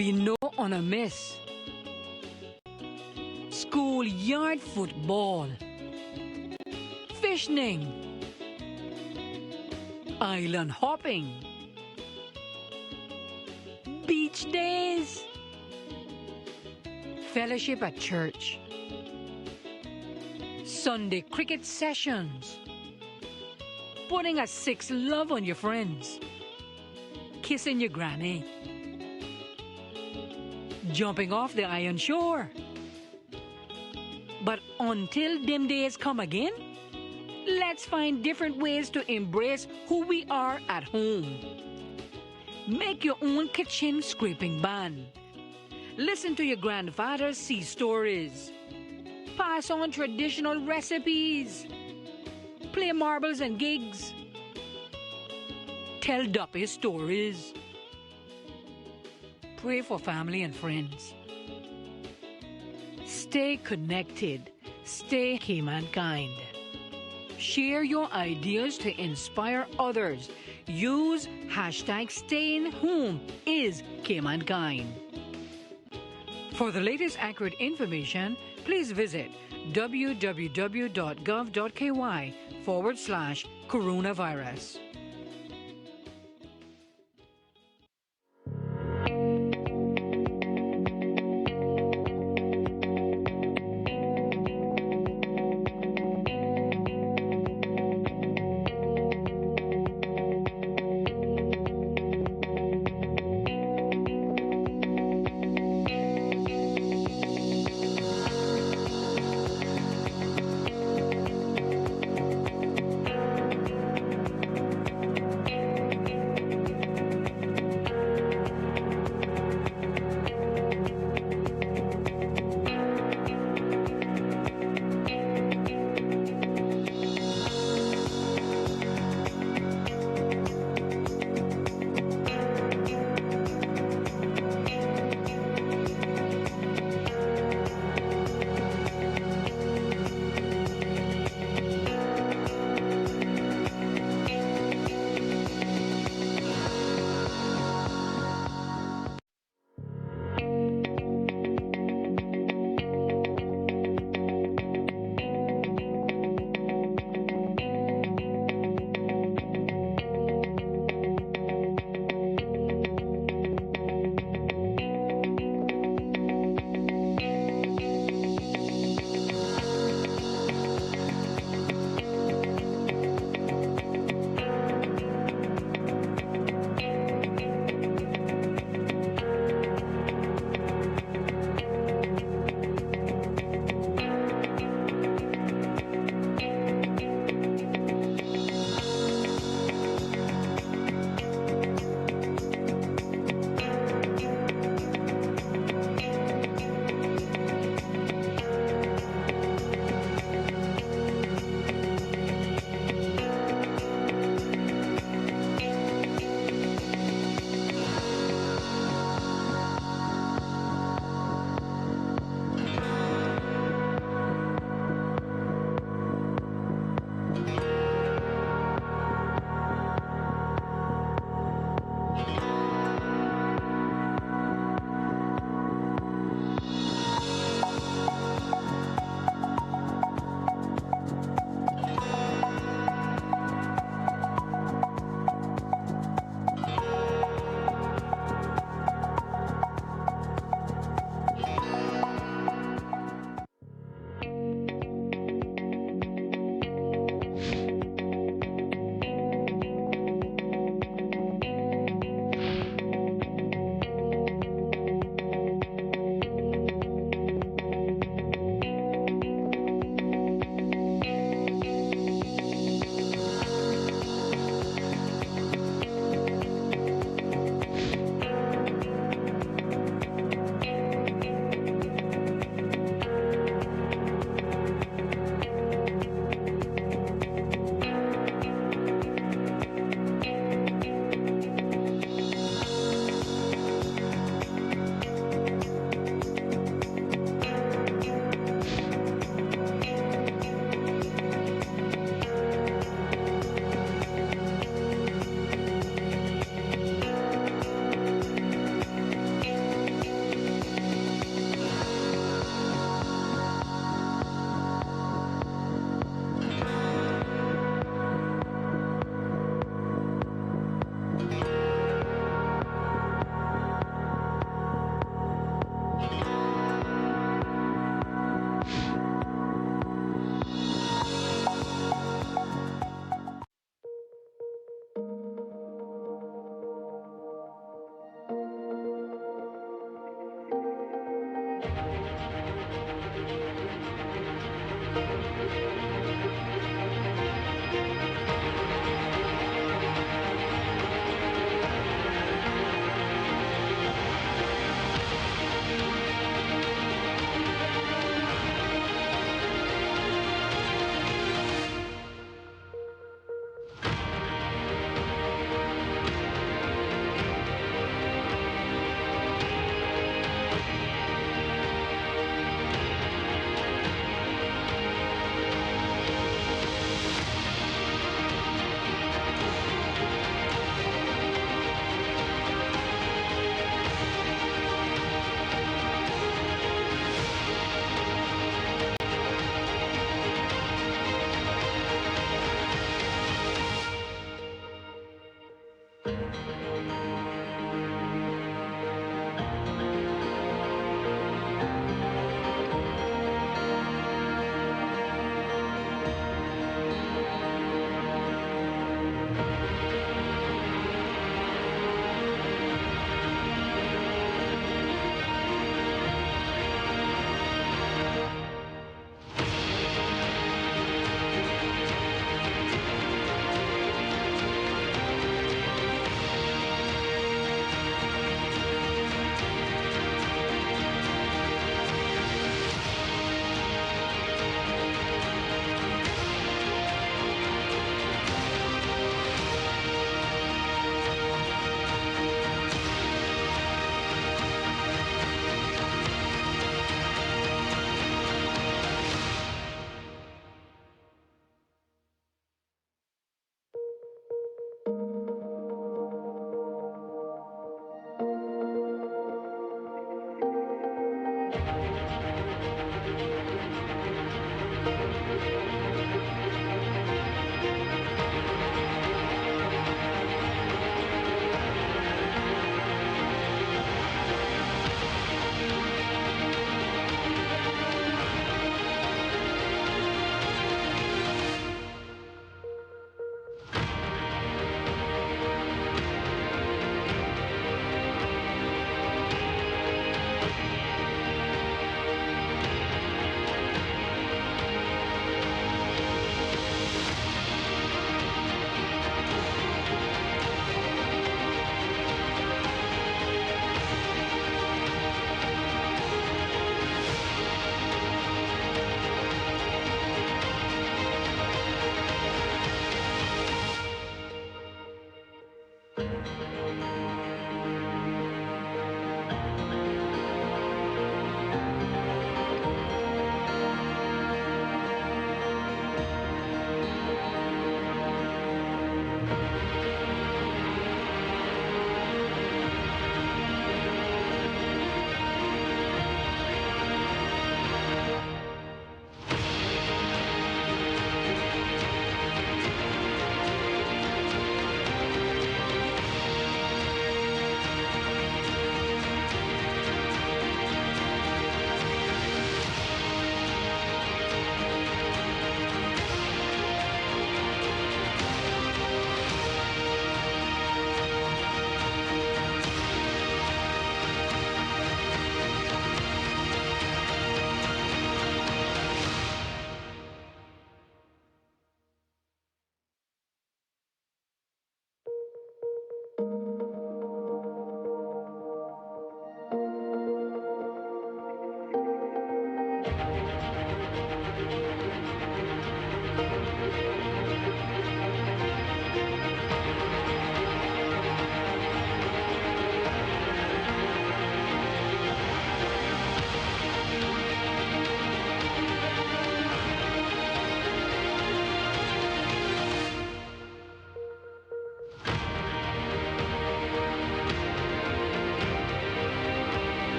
be no on a miss. Schoolyard football, fishing, island hopping, beach days, fellowship at church, Sunday cricket sessions, putting a 6 love on your friends, kissing your granny, jumping off the iron shore. But until them days come again, let's find different ways to embrace who we are at home. Make your own kitchen scraping band. Listen to your grandfather's sea stories. Pass on traditional recipes. Play marbles and gigs. Tell duppy stories. Pray for family and friends. Stay connected. Stay K-Mankind. Share your ideas to inspire others. Use hashtag #StayingHomeIsKmankind. For the latest accurate information, please visit www.gov.ky/coronavirus.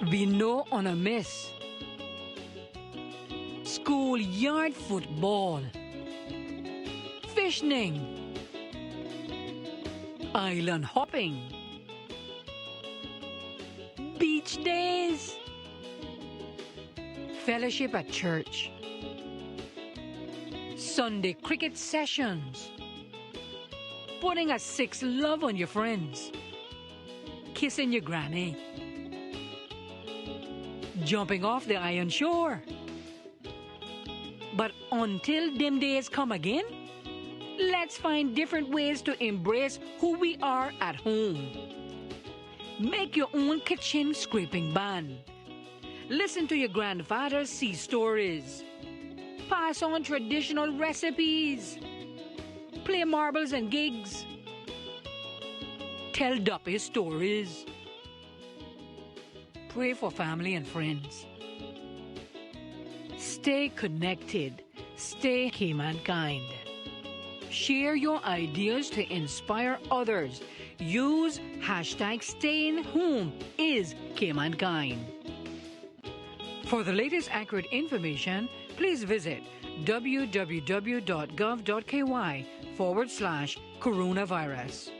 We know on a miss. Schoolyard football. Fishing. Island hopping. Beach days. Fellowship at church. Sunday cricket sessions. Putting a 6 love on your friends. Kissing your granny. Jumping off the iron shore. But until them days come again, let's find different ways to embrace who we are at home. Make your own kitchen scraping band. Listen to your grandfather's sea stories. Pass on traditional recipes. Play marbles and gigs. Tell Duppy stories. Pray for family and friends. Stay connected. Stay Caymankind. Share your ideas to inspire others. Use hashtag #StayingHomeIsCaymankind. For the latest accurate information, please visit www.gov.ky/coronavirus.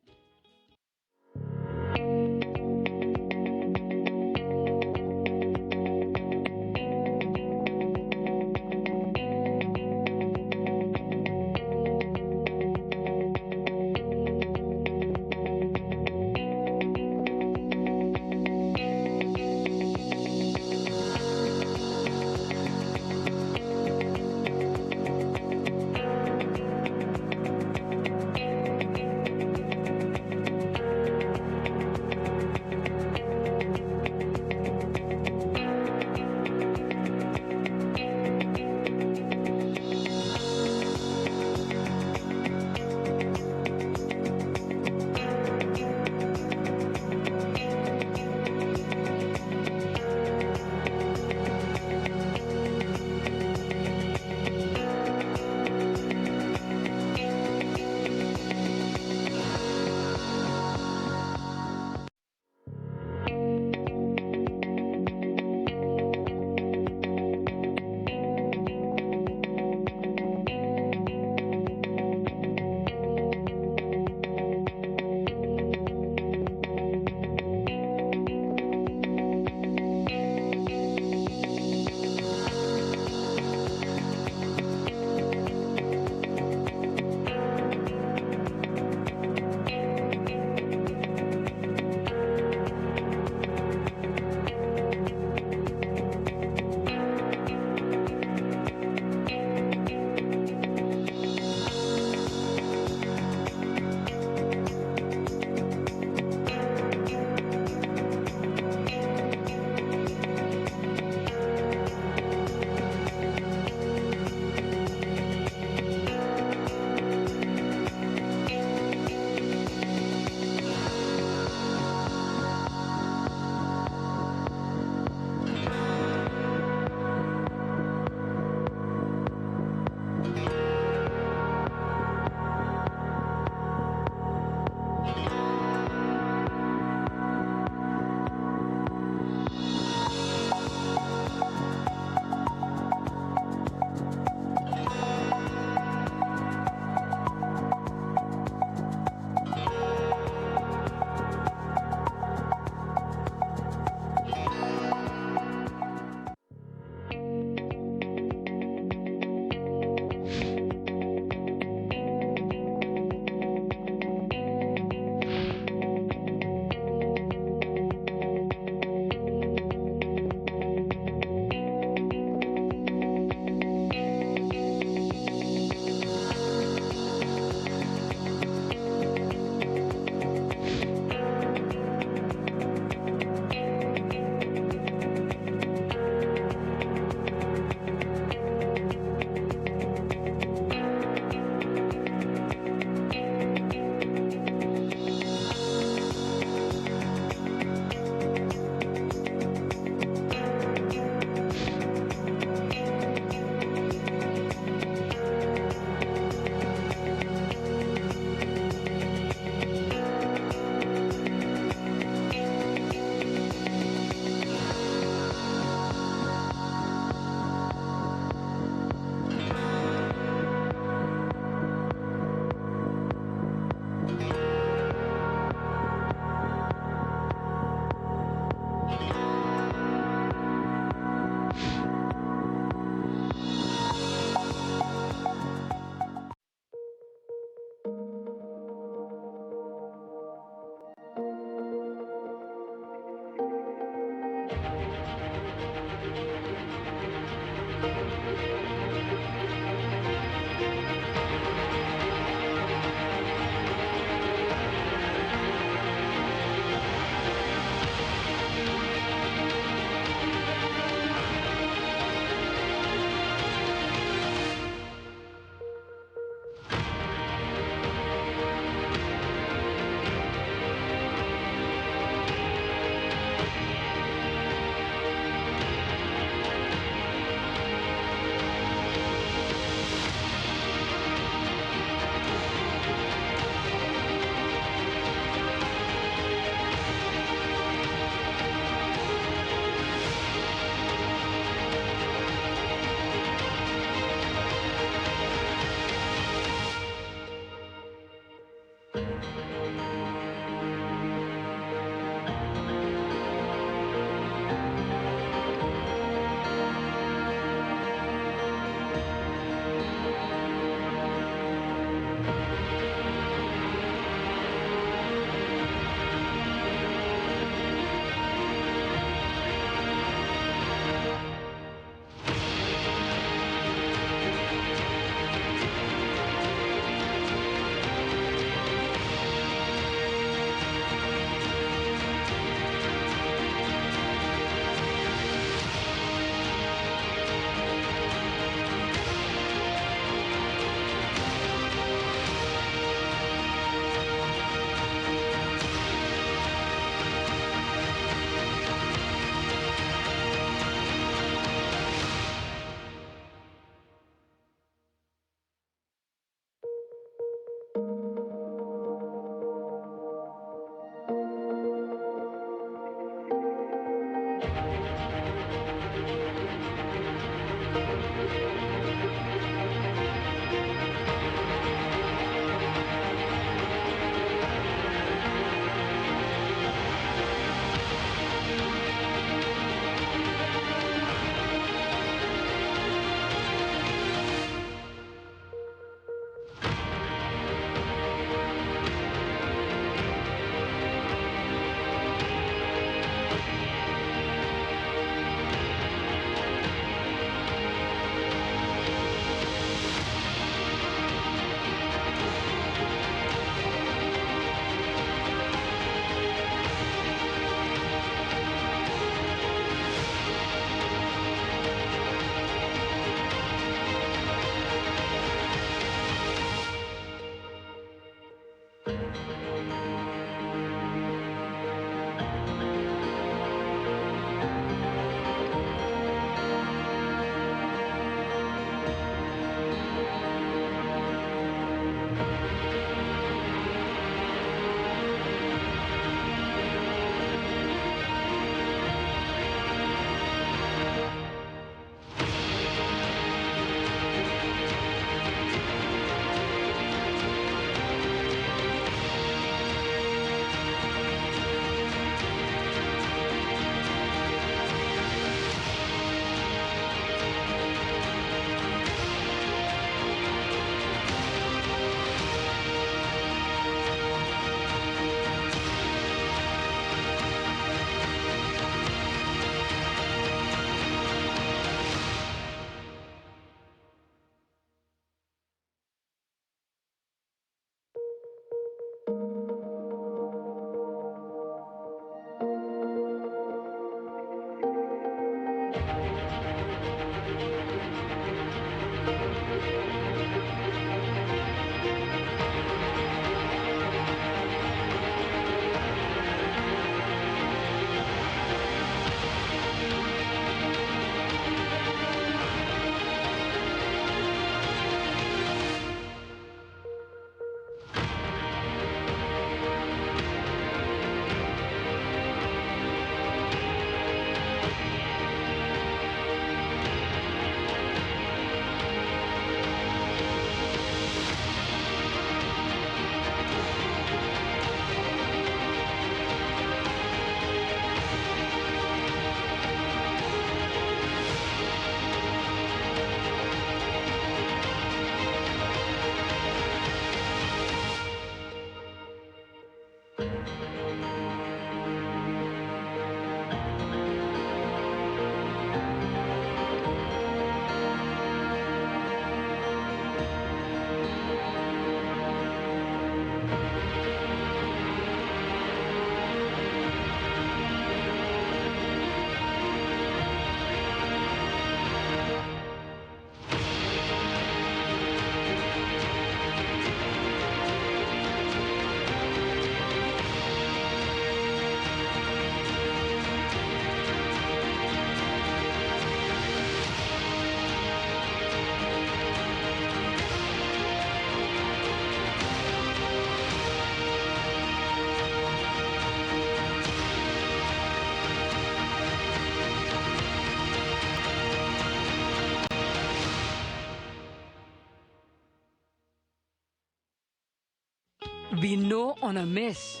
be no on a miss.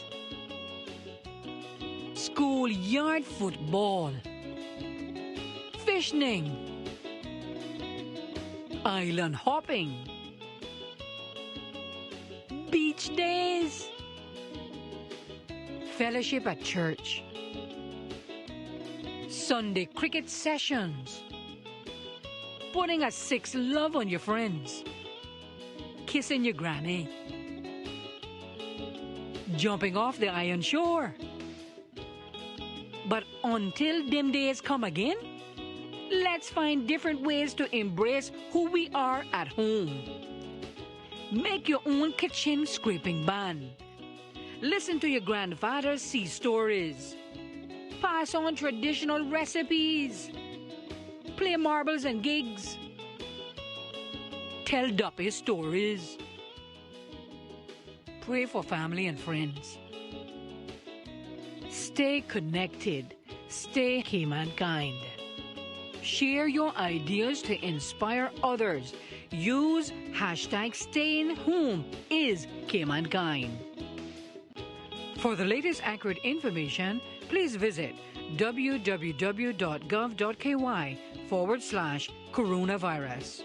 Schoolyard football, fishing, island hopping, beach days, fellowship at church, Sunday cricket sessions, putting a 6 love on your friends, kissing your granny, jumping off the iron shore. But until them days come again, let's find different ways to embrace who we are at home. Make your own kitchen scraping band. Listen to your grandfather's sea stories. Pass on traditional recipes. Play marbles and gigs. Tell duppy stories. Pray for family and friends. Stay connected. Stay K-Mankind. Share your ideas to inspire others. Use hashtag #StayingHomeIsKmankind. For the latest accurate information, please visit www.gov.ky/coronavirus.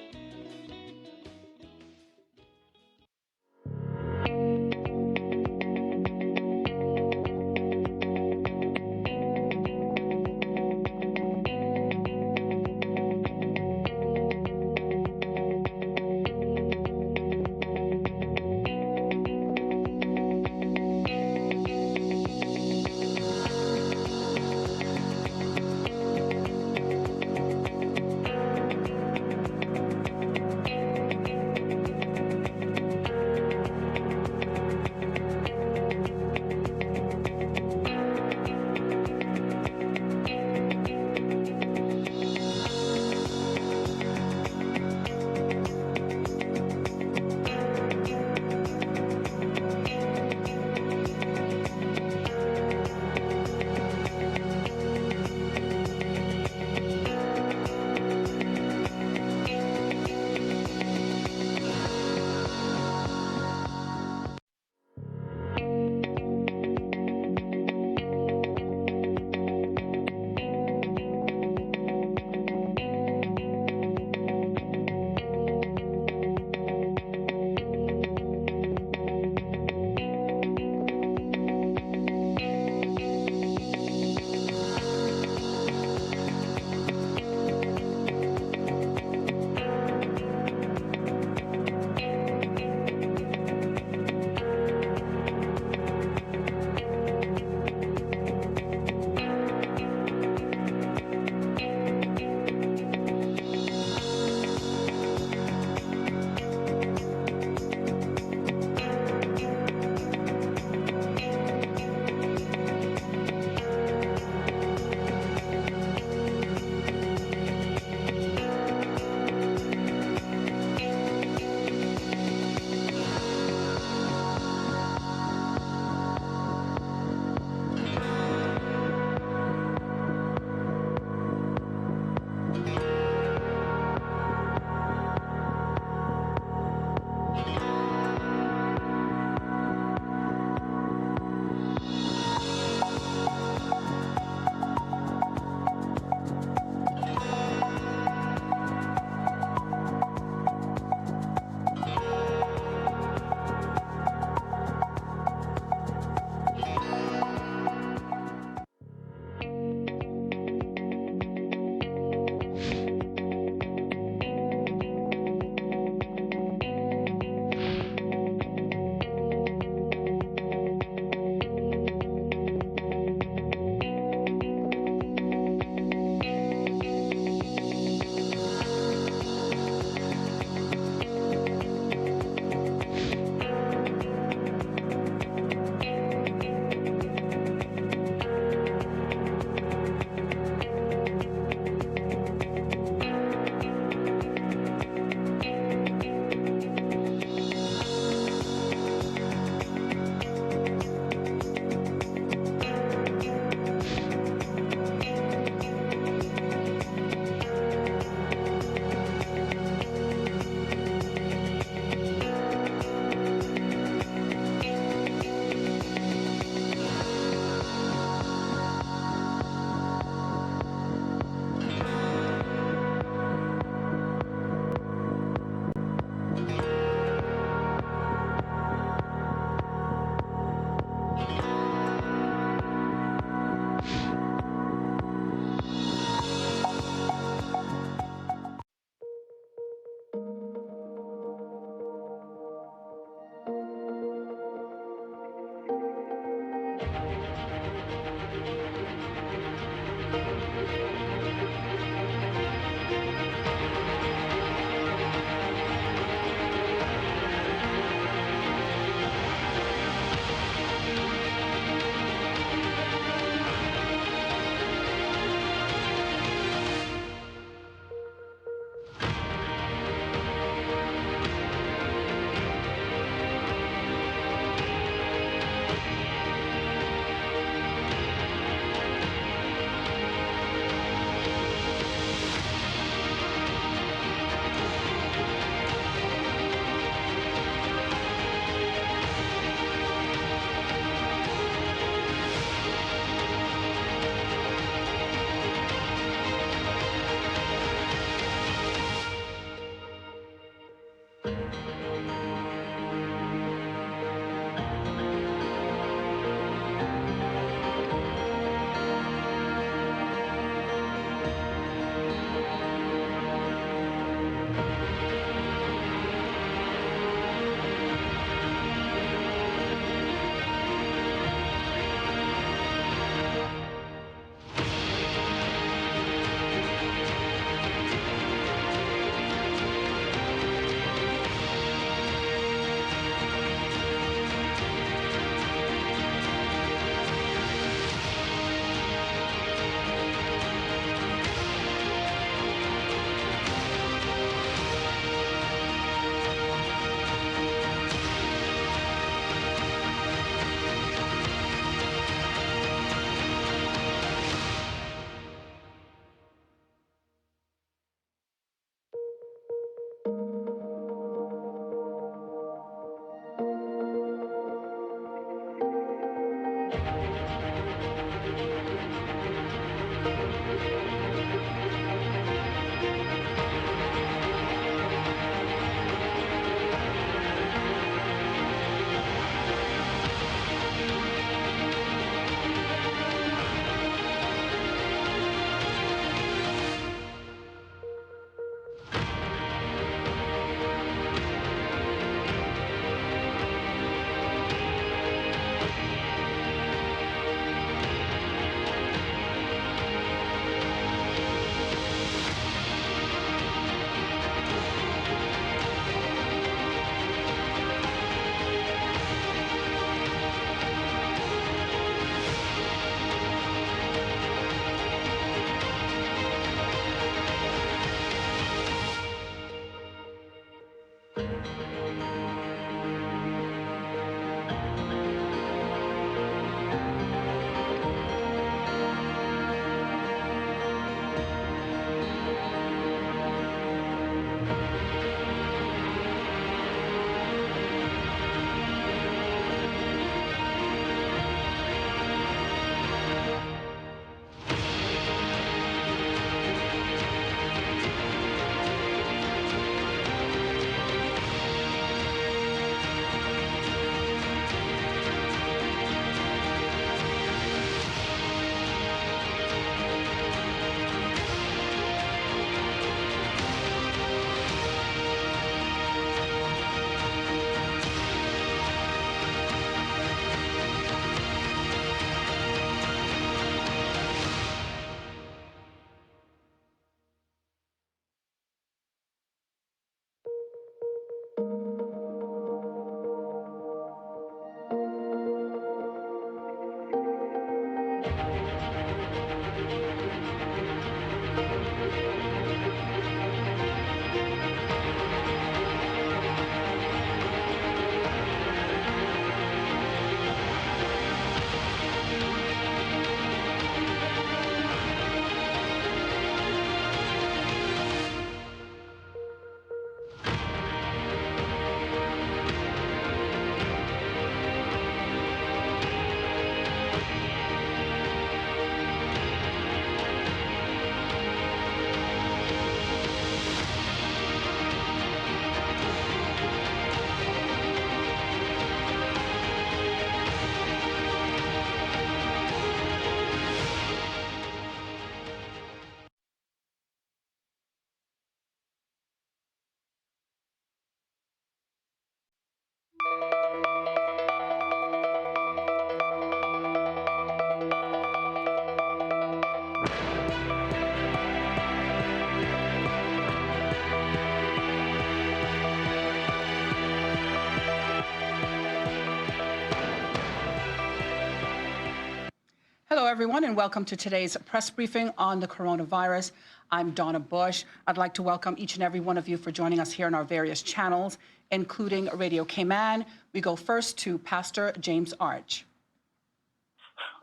Hello, everyone, and welcome to today's press briefing on the coronavirus. I'm Donna Bush. I'd like to welcome each and every one of you for joining us here on our various channels, including Radio Cayman. We go first to Pastor James Arch.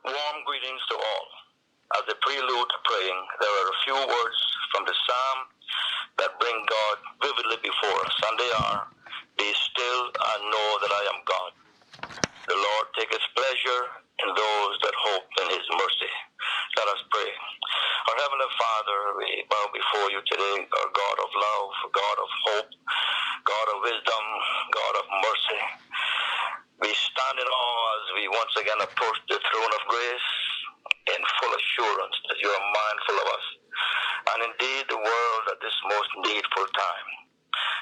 Warm greetings to all. As a prelude to praying, there are a few words from the psalm that bring God vividly before us, and they are, "Be still and know that I am God. The Lord taketh pleasure in those that hope in his mercy." Let us pray. Our Heavenly Father, we bow before you today, our God of love, God of hope, God of wisdom, God of mercy. We stand in awe as we once again approach the throne of grace in full assurance that you are mindful of us, and indeed the world at this most needful time.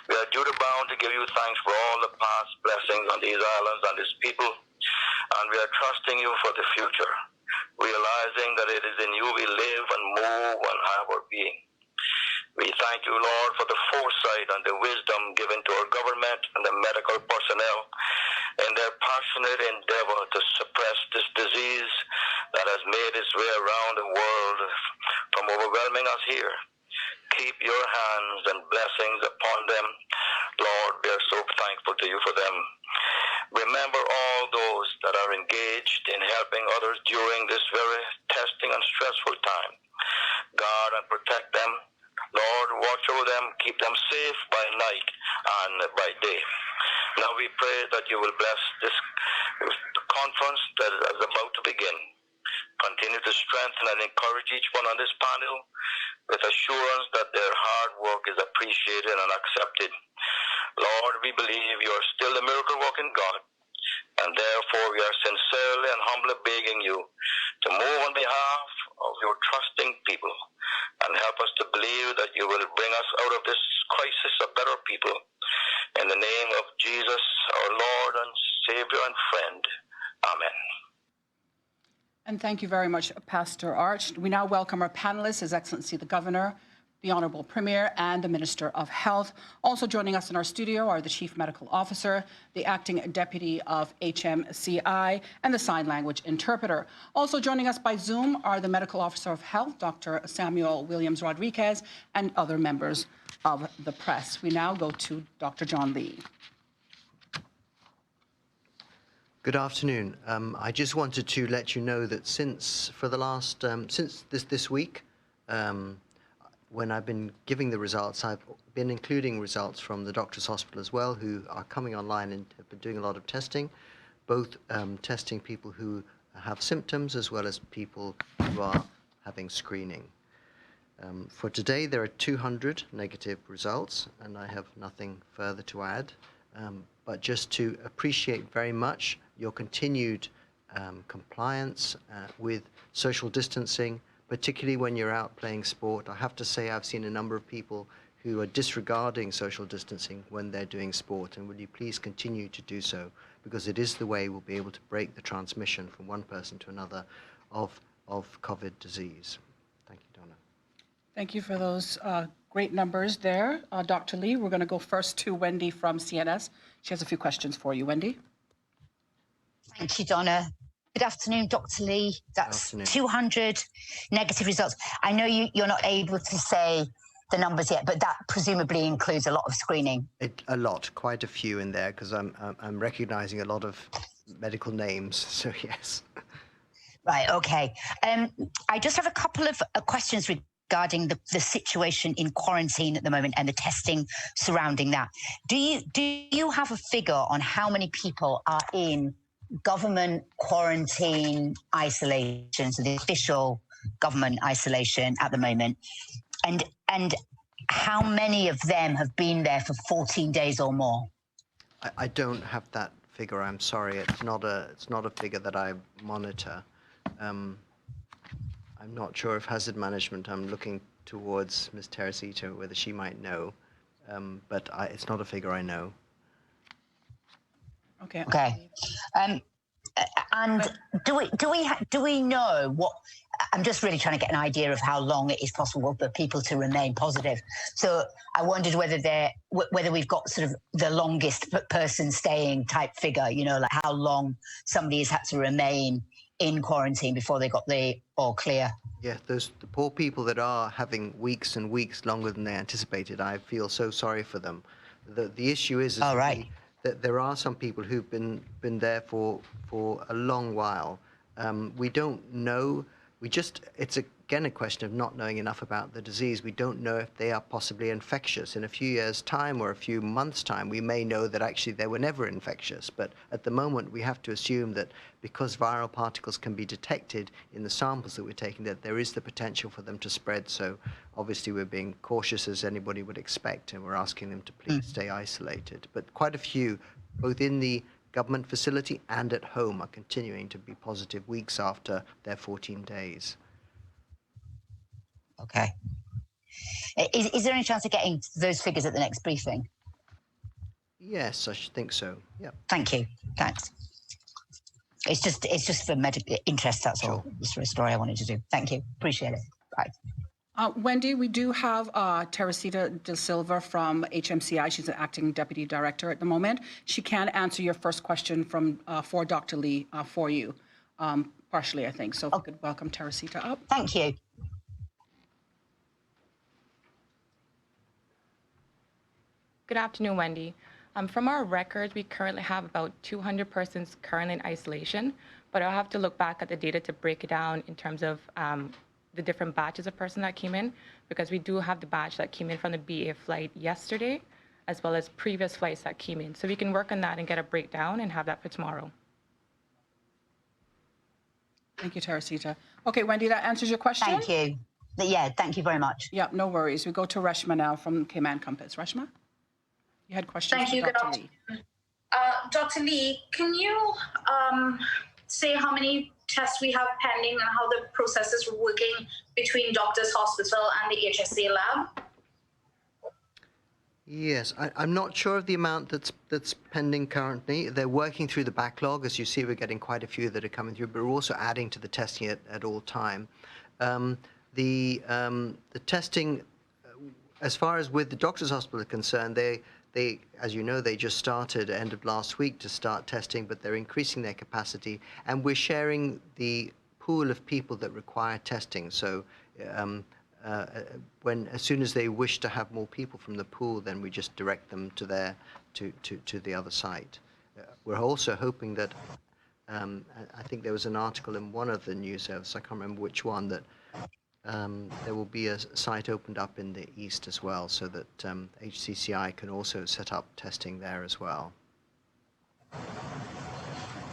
We are duty bound to give you thanks for all the past blessings on these islands and these people, and we are trusting you for the future, realizing that it is in you we live and move and have our being. We thank you, Lord, for the foresight and the wisdom given to our government and the medical personnel in their passionate endeavor to suppress this disease that has made its way around the world from overwhelming us here. Keep your hands and blessings upon them. Lord, we are so thankful to you for them. Remember all those that are engaged in helping others during this very testing and stressful time. God, and protect them. Lord, watch over them, keep them safe by night and by day. Now we pray that you will bless this conference that is about to begin. Continue to strengthen and encourage each one on this panel with assurance that their hard work is appreciated and accepted. Lord, we believe you are still the miracle-working God, and therefore we are sincerely and humbly begging you to move on behalf of your trusting people and help us to believe that you will bring us out of this crisis a better people. In the name of Jesus, our Lord and Savior and friend. Amen. And thank you very much, Pastor Arch. We now welcome our panelists, His Excellency the Governor, the Honourable Premier, and the Minister of Health. Also joining us in our studio are the Chief Medical Officer, the Acting Deputy of HMCI, and the Sign Language Interpreter. Also joining us by Zoom are the Medical Officer of Health, Dr. Samuel Williams Rodriguez, and other members of the press. We now go to Dr. John Lee. Good afternoon. I just wanted to let you know that since this week, when I've been giving the results, I've been including results from the Doctors Hospital as well, who are coming online and have been doing a lot of testing, both testing people who have symptoms as well as people who are having screening. For today, there are 200 negative results, and I have nothing further to add, but just to appreciate very much your continued compliance with social distancing, particularly when you're out playing sport. I have to say I've seen a number of people who are disregarding social distancing when they're doing sport, and will you please continue to do so, because it is the way we'll be able to break the transmission from one person to another of COVID disease. Thank you, Donna. Thank you for those great numbers there, Dr. Lee. We're going to go first to Wendy from CNS. She has a few questions for you. Wendy? Thank you, Donna. Good afternoon, Dr. Lee. That's 200 negative results. I know you're not able to say the numbers yet, but that presumably includes a lot of screening. A lot, quite a few in there, because I'm recognizing a lot of medical names, so yes. Right, okay. I just have a couple of questions regarding the situation in quarantine at the moment and the testing surrounding that. Do you have a figure on how many people are in government quarantine isolation, so the official government isolation at the moment, and how many of them have been there for 14 days or more? I don't have that figure. I'm sorry. It's not a figure that I monitor. I'm not sure if hazard management. I'm looking towards Ms. Teresito, whether she might know, but it's not a figure I know. Okay. Okay. And do we know what? I'm just really trying to get an idea of how long it is possible for people to remain positive. So I wondered whether we've got sort of the longest person staying type figure. You know, like how long somebody has had to remain in quarantine before they got the all clear. Yeah, the poor people that are having weeks and weeks longer than they anticipated, I feel so sorry for them. The issue is All right. that there are some people who've been there for a long while. We don't know. It's again a question of not knowing enough about the disease. We don't know if they are possibly infectious. In a few years' time or a few months' time, we may know that actually they were never infectious. But at the moment, we have to assume that because viral particles can be detected in the samples that we're taking, that there is the potential for them to spread. So obviously we're being cautious as anybody would expect, and we're asking them to please stay isolated. But quite a few, both in the government facility and at home, are continuing to be positive weeks after their 14 days. Okay. Is there any chance of getting those figures at the next briefing? Yes, I should think so. Yeah. Thank you. Thanks. It's just for medical interest, that's all. It's for a story I wanted to do. Thank you. Appreciate it. Bye. Wendy, we do have Teresita De Silva from HMCI. She's an acting deputy director at the moment. She can answer your first question for Dr. Lee for you, partially, I think. So if you could welcome Teresita up. Thank you. Good afternoon, Wendy. From our records, we currently have about 200 persons currently in isolation, but I'll have to look back at the data to break it down in terms of the different batches of persons that came in, because we do have the batch that came in from the BA flight yesterday, as well as previous flights that came in. So we can work on that and get a breakdown and have that for tomorrow. Thank you, Teresita. Okay, Wendy, that answers your question? Thank you. Yeah, thank you very much. Yeah, no worries. We go to Reshma now from Cayman Compass. Reshma? You had questions Thank you. for Good Dr. Lee. afternoon. Dr. Lee, can you say how many tests we have pending and how the process is working between Doctors Hospital and the HSA lab? Yes, I'm not sure of the amount that's pending currently. They're working through the backlog. As you see, we're getting quite a few that are coming through, but we're also adding to the testing at all time. The testing, as far as with the Doctors Hospital are concerned, they, as you know, they just started end of last week to start testing, but they're increasing their capacity, and we're sharing the pool of people that require testing. So as soon as they wish to have more people from the pool, then we just direct them to the other site. We're also hoping that I think there was an article in one of the news services, I can't remember which one, that there will be a site opened up in the east as well, so that HCCI can also set up testing there as well.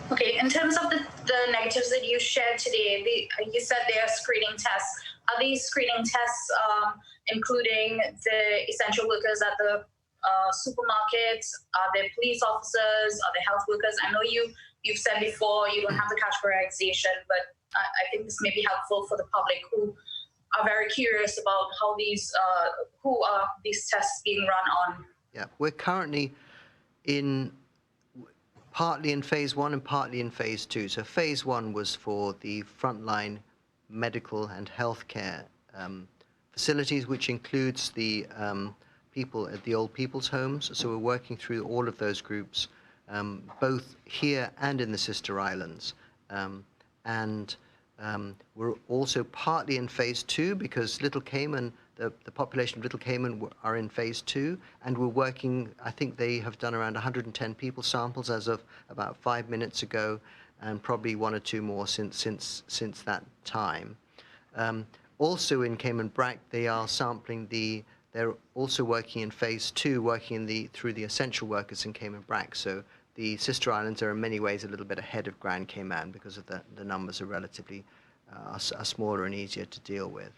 Okay, in terms of the negatives that you shared today, you said they are screening tests. Are these screening tests including the essential workers at the supermarkets? Are they police officers? Are they health workers? I know you've said before you don't have the categorization, but I think this may be helpful for the public who are very curious about how who are these tests being run on. Yeah, we're currently partly in phase 1 and partly in phase 2. So phase 1 was for the frontline medical and healthcare facilities, which includes the people at the old people's homes. So we're working through all of those groups, both here and in the sister islands. We're also partly in phase 2 because Little Cayman, the population of Little Cayman are in phase 2, and we're working, I think they have done around 110 people samples as of about 5 minutes ago, and probably 1 or 2 more since that time. Also in Cayman Brac, they are sampling they're also working in phase 2, working through the essential workers in Cayman Brac. So the sister islands are in many ways a little bit ahead of Grand Cayman because of the numbers are relatively are smaller and easier to deal with.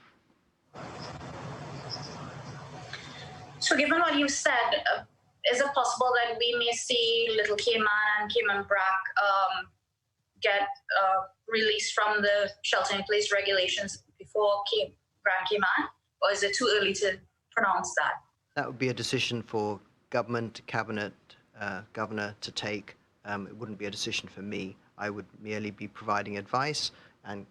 So given what you said, is it possible that we may see Little Cayman and Cayman Brac get released from the shelter-in-place regulations before Grand Cayman? Or is it too early to pronounce that? That would be a decision for government, cabinet, governor to take. It wouldn't be a decision for me. I would merely be providing advice, and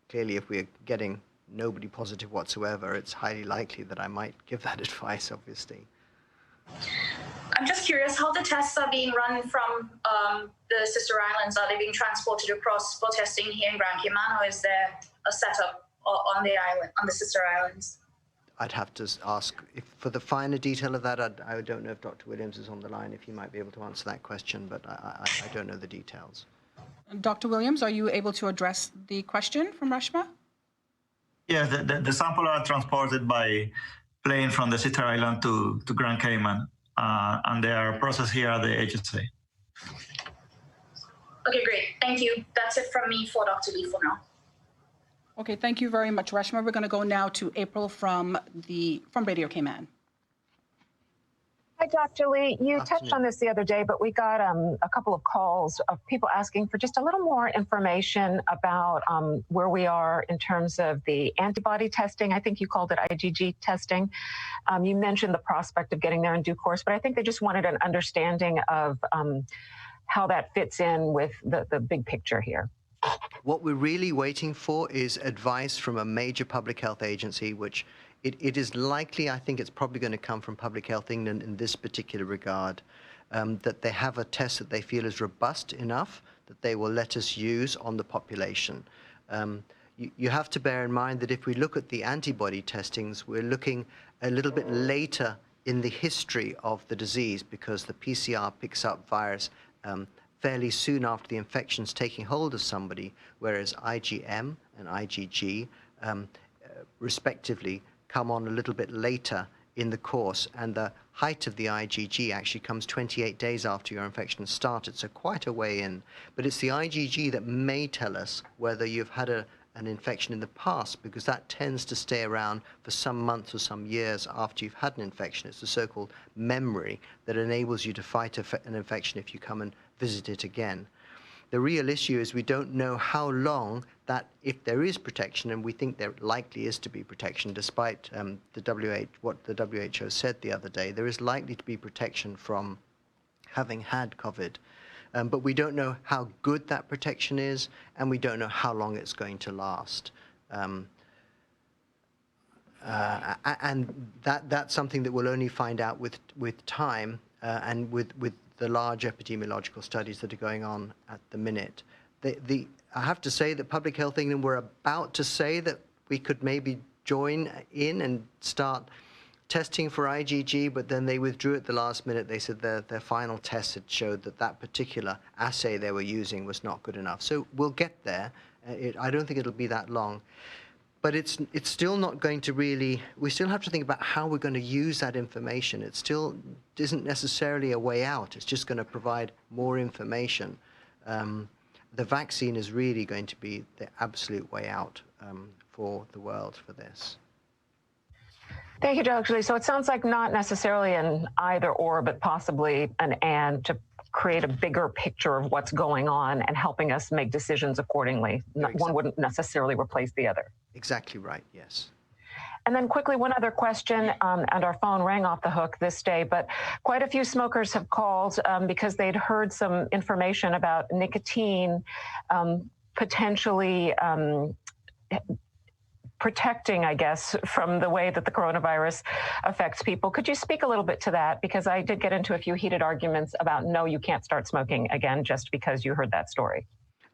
clearly if we're getting nobody positive whatsoever, it's highly likely that I might give that advice, obviously. I'm just curious how the tests are being run from the sister islands. Are they being transported across for testing here in Grand Cayman, or is there a setup on the island, on the sister islands? I'd have to ask if, for the finer detail of that. I don't know if Dr. Williams is on the line, if he might be able to answer that question, but I don't know the details. Dr. Williams, are you able to address the question from Reshma? Yes, the sample are transported by plane from the sister island to Grand Cayman, and they are processed here at the agency. Okay, great. Thank you. That's it from me for Dr. Lee for now. Okay, thank you very much, Reshma. We're going to go now to April from Radio Cayman. Hi, Dr. Lee. You touched Afternoon. on this the other day, but we got a couple of calls of people asking for just a little more information about where we are in terms of the antibody testing. I think you called it IgG testing. You mentioned the prospect of getting there in due course, but I think they just wanted an understanding of how that fits in with the big picture here. What we're really waiting for is advice from a major public health agency, which it is likely, I think it's probably going to come from Public Health England in this particular regard, that they have a test that they feel is robust enough that they will let us use on the population. You have to bear in mind that if we look at the antibody testings, we're looking a little bit later in the history of the disease, because the PCR picks up virus fairly soon after the infection's taking hold of somebody, whereas IgM and IgG, respectively, come on a little bit later in the course, and the height of the IgG actually comes 28 days after your infection started, so quite a way in. But it's the IgG that may tell us whether you've had an infection in the past, because that tends to stay around for some months or some years after you've had an infection. It's the so-called memory that enables you to fight an infection if you come and visit it again. The real issue is we don't know how long that, if there is protection, and we think there likely is to be protection, despite what the WHO said the other day, there is likely to be protection from having had COVID. But we don't know how good that protection is, and we don't know how long it's going to last. And that's something that we'll only find out with time and with the large epidemiological studies that are going on at the minute. I have to say that Public Health England were about to say that we could maybe join in and start testing for IgG, but then they withdrew at the last minute. They said their final tests had showed that particular assay they were using was not good enough. So we'll get there. I don't think it'll be that long. But it's still not going to really, we still have to think about how we're going to use that information. It still isn't necessarily a way out. It's just going to provide more information. The vaccine is really going to be the absolute way out for the world for this. Thank you, Dr. Lee. So it sounds like not necessarily an either or, but possibly an and, to create a bigger picture of what's going on and helping us make decisions accordingly. One wouldn't necessarily replace the other. Exactly right, yes. And then quickly, one other question, and our phone rang off the hook this day, but quite a few smokers have called because they'd heard some information about nicotine potentially protecting, I guess, from the way that the coronavirus affects people. Could you speak a little bit to that? Because I did get into a few heated arguments about, no, you can't start smoking again just because you heard that story.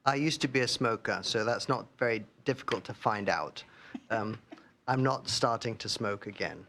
I used to be a smoker, so that's not very difficult to find out. I'm not starting to smoke again.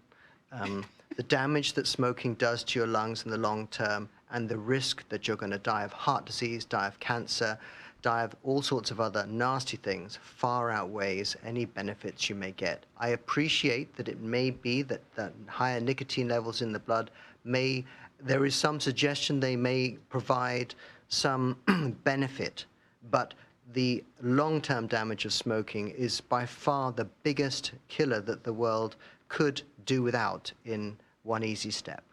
The damage that smoking does to your lungs in the long term, and the risk that you're going to die of heart disease, die of cancer, die of all sorts of other nasty things, far outweighs any benefits you may get. I appreciate that it may be that higher nicotine levels in the blood there is some suggestion they may provide some benefit, but the long-term damage of smoking is by far the biggest killer that the world could do without in one easy step.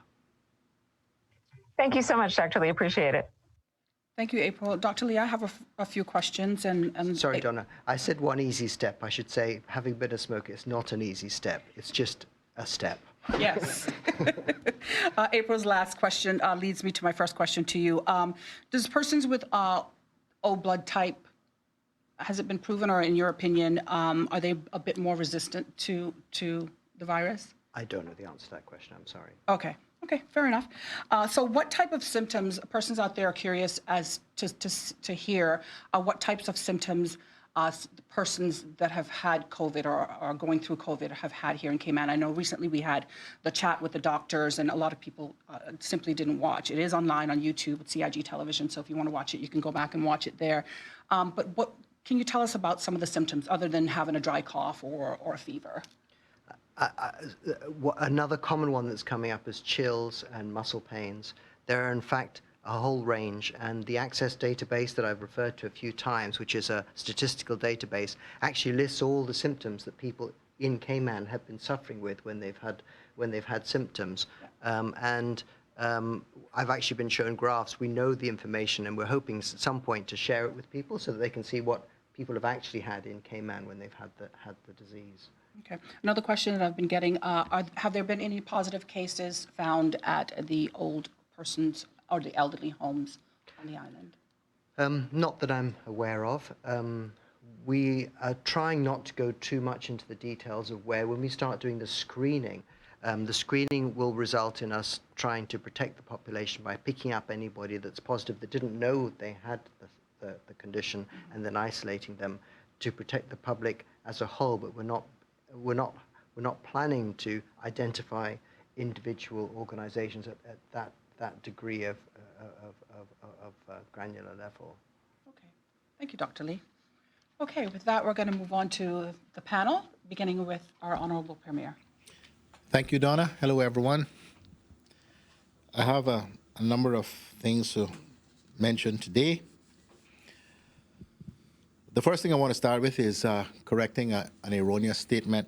Thank you so much, Dr. Lee. Appreciate it. Thank you, April. Dr. Lee, I have a few questions. Sorry, Donna. I said one easy step. I should say having been a smoker is not an easy step. It's just a step. Yes. April's last question leads me to my first question to you. Does persons with O blood type, has it been proven, or in your opinion, are they a bit more resistant to the virus? I don't know the answer to that question. I'm sorry. Okay. Okay, fair enough. So what type of symptoms, persons out there are curious as to hear what types of symptoms persons that have had COVID or are going through COVID have had here in Cayman. I know recently we had the chat with the doctors, and a lot of people simply didn't watch. It is online on YouTube at CIG Television, so if you want to watch it, you can go back and watch it there. But what can you tell us about some of the symptoms other than having a dry cough or a fever? Another common one that's coming up is chills and muscle pains. There are, in fact, a whole range, and the Access database that I've referred to a few times, which is a statistical database, actually lists all the symptoms that people in Cayman have been suffering with when they've had symptoms. I've actually been shown graphs. We know the information, and we're hoping at some point to share it with people so that they can see what people have actually had in Cayman when they've had the disease. Okay. Another question that I've been getting, have there been any positive cases found at the old persons or the elderly homes on the island? Not that I'm aware of. We are trying not to go too much into the details of when we start doing the screening will result in us trying to protect the population by picking up anybody that's positive that didn't know they had the condition and then isolating them to protect the public as a whole, but we're not planning to identify individual organizations at that degree of granular level. Okay. Thank you, Dr. Lee. Okay, with that, we're going to move on to the panel, beginning with our Honorable Premier. Thank you, Donna. Hello, everyone. I have a number of things to mention today. The first thing I want to start with is correcting an erroneous statement,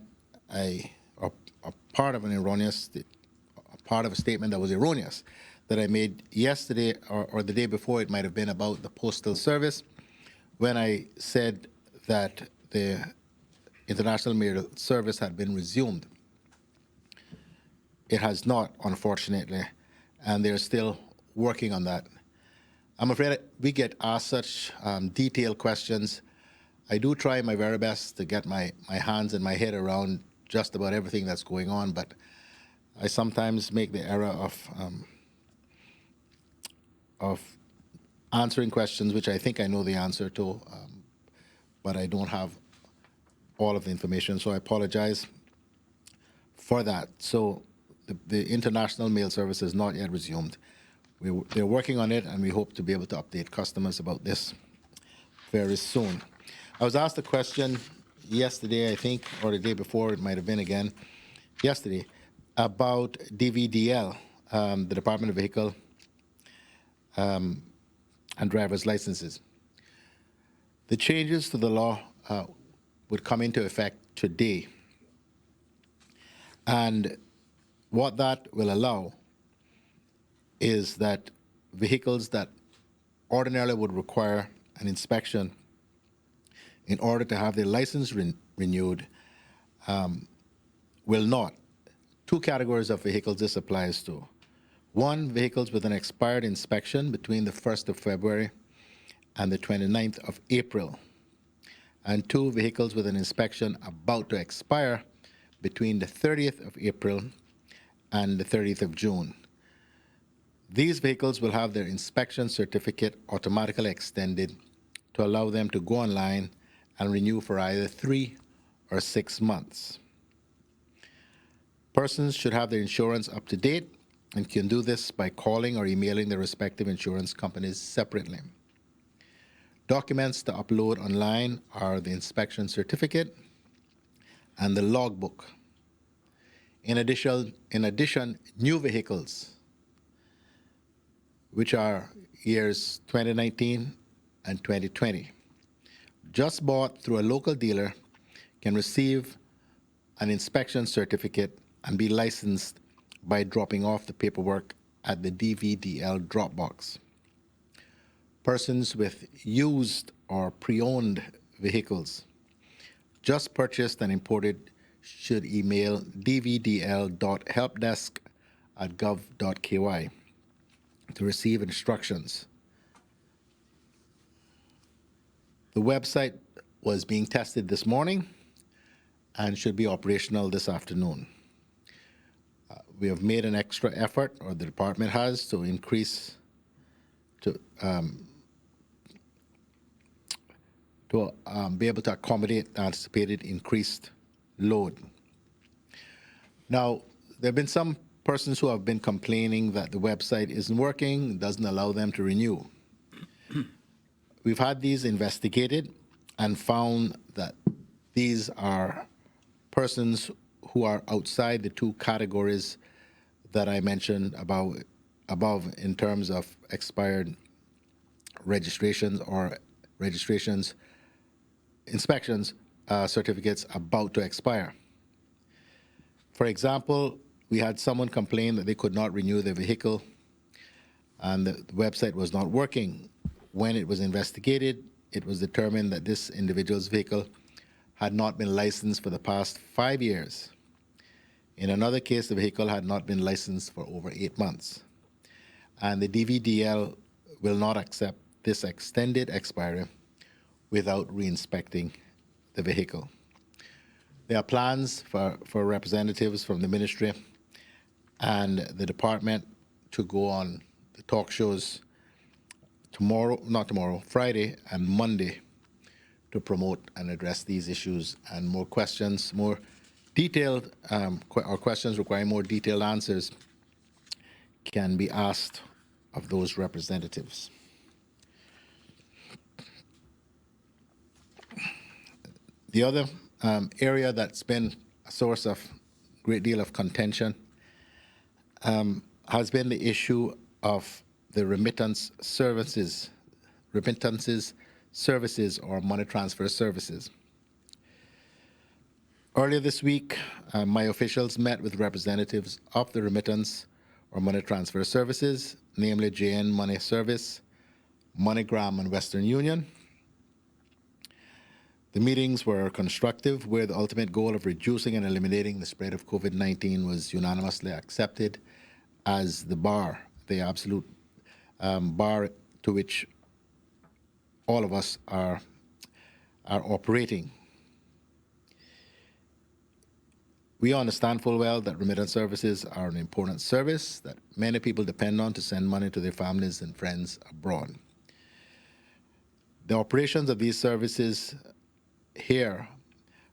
a part of a statement that was erroneous that I made yesterday or the day before. It might have been about the Postal Service when I said that the International Mail Service had been resumed. It has not, unfortunately, and they're still working on that. I'm afraid we get asked such detailed questions. I do try my very best to get my hands and my head around just about everything that's going on, but I sometimes make the error of answering questions which I think I know the answer to, but I don't have all of the information, so I apologize for that. So the International Mail Service is not yet resumed. They're working on it, and we hope to be able to update customers about this very soon. I was asked a question yesterday, I think, or the day before, it might have been again, yesterday, about DVDL, the Department of Vehicle and Driver's Licenses. The changes to the law would come into effect today. And what that will allow is that vehicles that ordinarily would require an inspection in order to have their license renewed will not. Two categories of vehicles this applies to. One, vehicles with an expired inspection between the 1st of February and the 29th of April. And two, vehicles with an inspection about to expire between the 30th of April and the 30th of June. These vehicles will have their inspection certificate automatically extended to allow them to go online and renew for either 3 or 6 months. Persons should have their insurance up to date and can do this by calling or emailing their respective insurance companies separately. Documents to upload online are the inspection certificate and the logbook. In addition, new vehicles, which are years 2019 and 2020, just bought through a local dealer, can receive an inspection certificate and be licensed by dropping off the paperwork at the DVDL drop box. Persons with used or pre-owned vehicles just purchased and imported should email dvdl.helpdesk@gov.ky to receive instructions. The website was being tested this morning and should be operational this afternoon. we have made an extra effort, or the department has, to increase, to be able to accommodate the anticipated increased load. Now, there have been some persons who have been complaining that the website isn't working, doesn't allow them to renew. We've had these investigated and found that these are persons who are outside the two categories that I mentioned above in terms of expired registrations or registrations, inspections, certificates about to expire. For example, we had someone complain that they could not renew their vehicle and the website was not working. When it was investigated, it was determined that this individual's vehicle had not been licensed for the past 5 years. In another case, the vehicle had not been licensed for over 8 months. And the DVDL will not accept this extended expiry without re-inspecting the vehicle. There are plans for representatives from the ministry and the department to go on the talk shows Friday and Monday to promote and address these issues, and more questions, more detailed, or questions requiring more detailed answers can be asked of those representatives. The other area that's been a source of great deal of contention has been the issue of the remittances services or money transfer services. Earlier this week, my officials met with representatives of the remittance or money transfer services, namely JN Money Service, MoneyGram, and Western Union. The meetings were constructive, where the ultimate goal of reducing and eliminating the spread of COVID-19 was unanimously accepted as the bar, the absolute bar to which all of us are operating. We understand full well that remittance services are an important service that many people depend on to send money to their families and friends abroad. The operations of these services here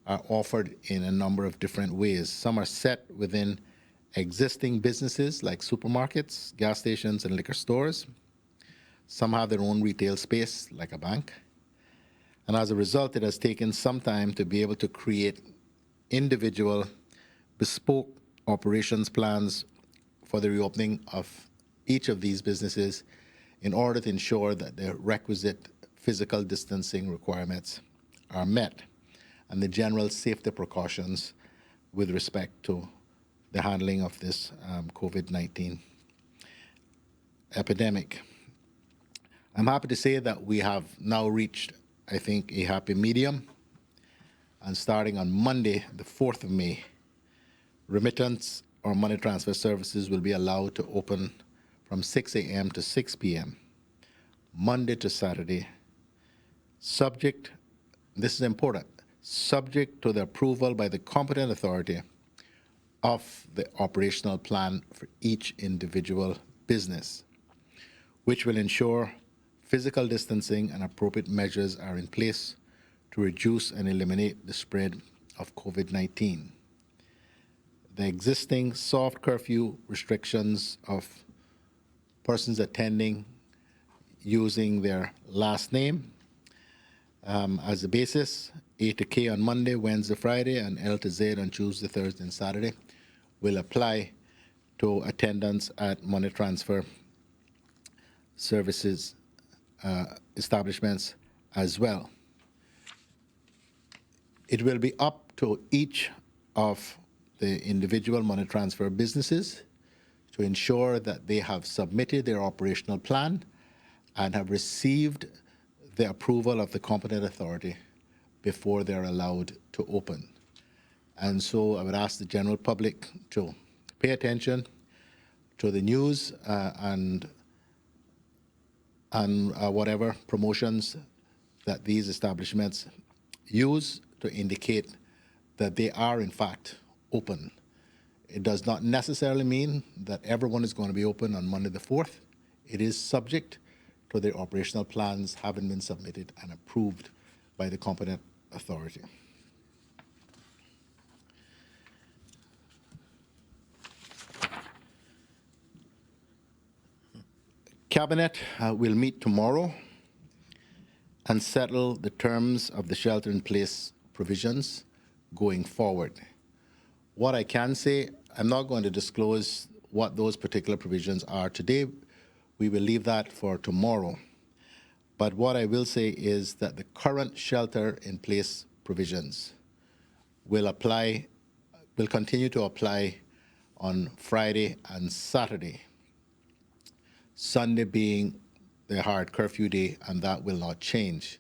are offered in a number of different ways. Some are set within existing businesses like supermarkets, gas stations, and liquor stores. Some have their own retail space like a bank. And as a result, it has taken some time to be able to create individual bespoke operations plans for the reopening of each of these businesses in order to ensure that the requisite physical distancing requirements are met and the general safety precautions with respect to the handling of this COVID-19 epidemic. I'm happy to say that we have now reached, I think, a happy medium. And starting on Monday, the 4th of May, remittance or money transfer services will be allowed to open from 6 a.m. to 6 p.m., Monday to Saturday, subject, this is important, subject to the approval by the competent authority of the operational plan for each individual business, which will ensure physical distancing and appropriate measures are in place to reduce and eliminate the spread of COVID-19. The existing soft curfew restrictions of persons attending using their last name as the basis, A to K on Monday, Wednesday, Friday, and L to Z on Tuesday, Thursday, and Saturday, will apply to attendance at money transfer services establishments as well. It will be up to each of the individual money transfer businesses to ensure that they have submitted their operational plan and have received the approval of the competent authority before they're allowed to open. And so I would ask the general public to pay attention to the news and whatever promotions that these establishments use to indicate that they are in fact open. It does not necessarily mean that everyone is going to be open on Monday the 4th. It is subject to their operational plans having been submitted and approved by the competent authority. Cabinet will meet tomorrow and settle the terms of the shelter-in-place provisions going forward. What I can say, I'm not going to disclose what those particular provisions are today. We will leave that for tomorrow. But what I will say is that the current shelter-in-place provisions will continue to apply on Friday and Saturday, Sunday being the hard curfew day, and that will not change.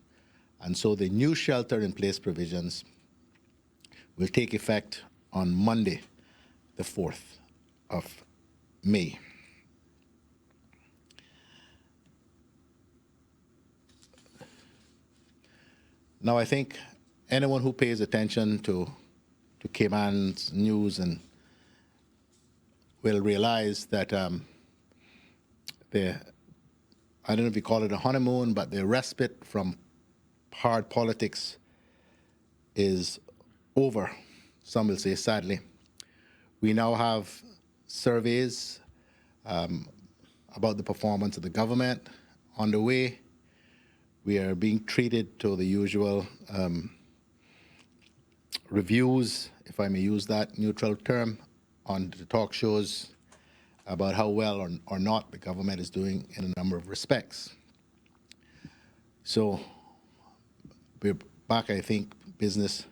And so the new shelter-in-place provisions will take effect on Monday, the 4th of May. Now, I think anyone who pays attention to Cayman's news and will realize that I don't know if you call it a honeymoon, but the respite from hard politics is over, some will say sadly. We now have surveys about the performance of the government underway. We are being treated to the usual reviews, if I may use that neutral term, on the talk shows about how well or not the government is doing in a number of respects. So we're back, I think, business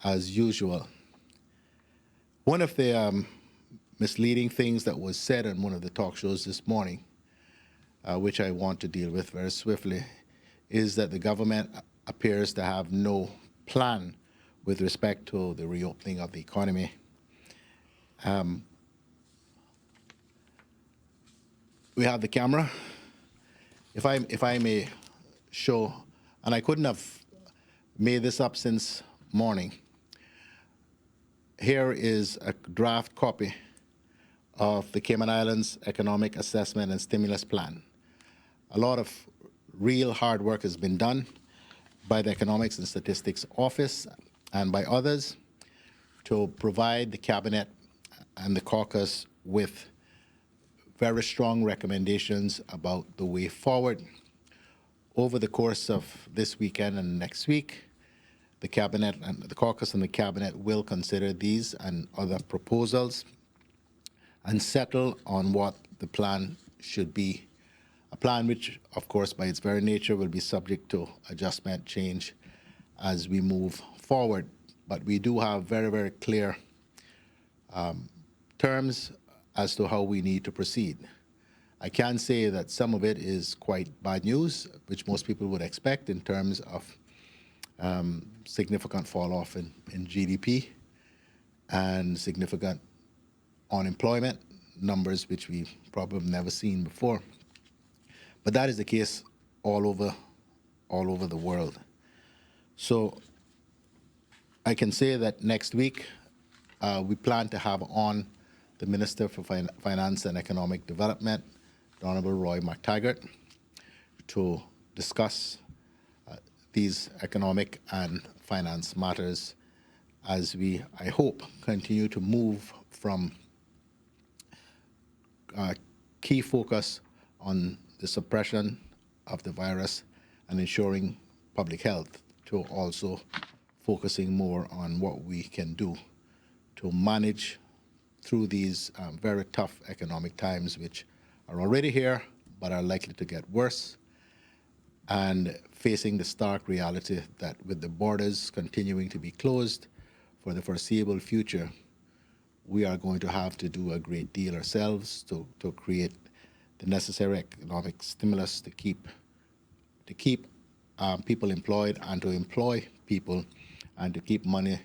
as usual. One of the misleading things that was said on one of the talk shows this morning, which I want to deal with very swiftly, is that the government appears to have no plan with respect to the reopening of the economy. We have the camera. If I may show, and I couldn't have made this up since morning. Here is a draft copy of the Cayman Islands Economic Assessment and Stimulus Plan. A lot of real hard work has been done by the Economics and Statistics Office and by others to provide the Cabinet and the caucus with very strong recommendations about the way forward. Over the course of this weekend and next week, the Cabinet and the caucus and the Cabinet will consider these and other proposals and settle on what the plan should be. A plan which, of course, by its very nature will be subject to adjustment, change as we move forward. But we do have very, very clear terms as to how we need to proceed. I can say that some of it is quite bad news, which most people would expect in terms of significant fall off in GDP and significant unemployment numbers, which we probably have never seen before. But that is the case all over the world. So I can say that next week we plan to have on the Minister for Finance and Economic Development, the Honorable Roy McTaggart, to discuss these economic and finance matters as we, I hope, continue to move from key focus on the suppression of the virus and ensuring public health to also focusing more on what we can do to manage through these very tough economic times, which are already here but are likely to get worse, and facing the stark reality that with the borders continuing to be closed for the foreseeable future, we are going to have to do a great deal ourselves to create the necessary economic stimulus to keep people employed and to employ people and to keep money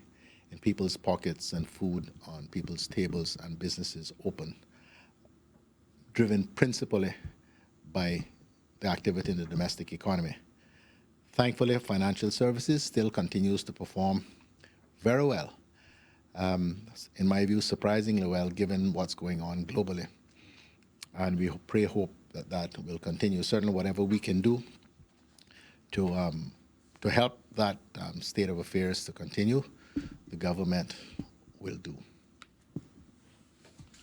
in people's pockets and food on people's tables and businesses open, driven principally by the activity in the domestic economy. Thankfully, financial services still continues to perform very well. in my view, surprisingly well, given what's going on globally. And we hope that that will continue. Certainly, whatever we can do to help that state of affairs to continue, the government will do.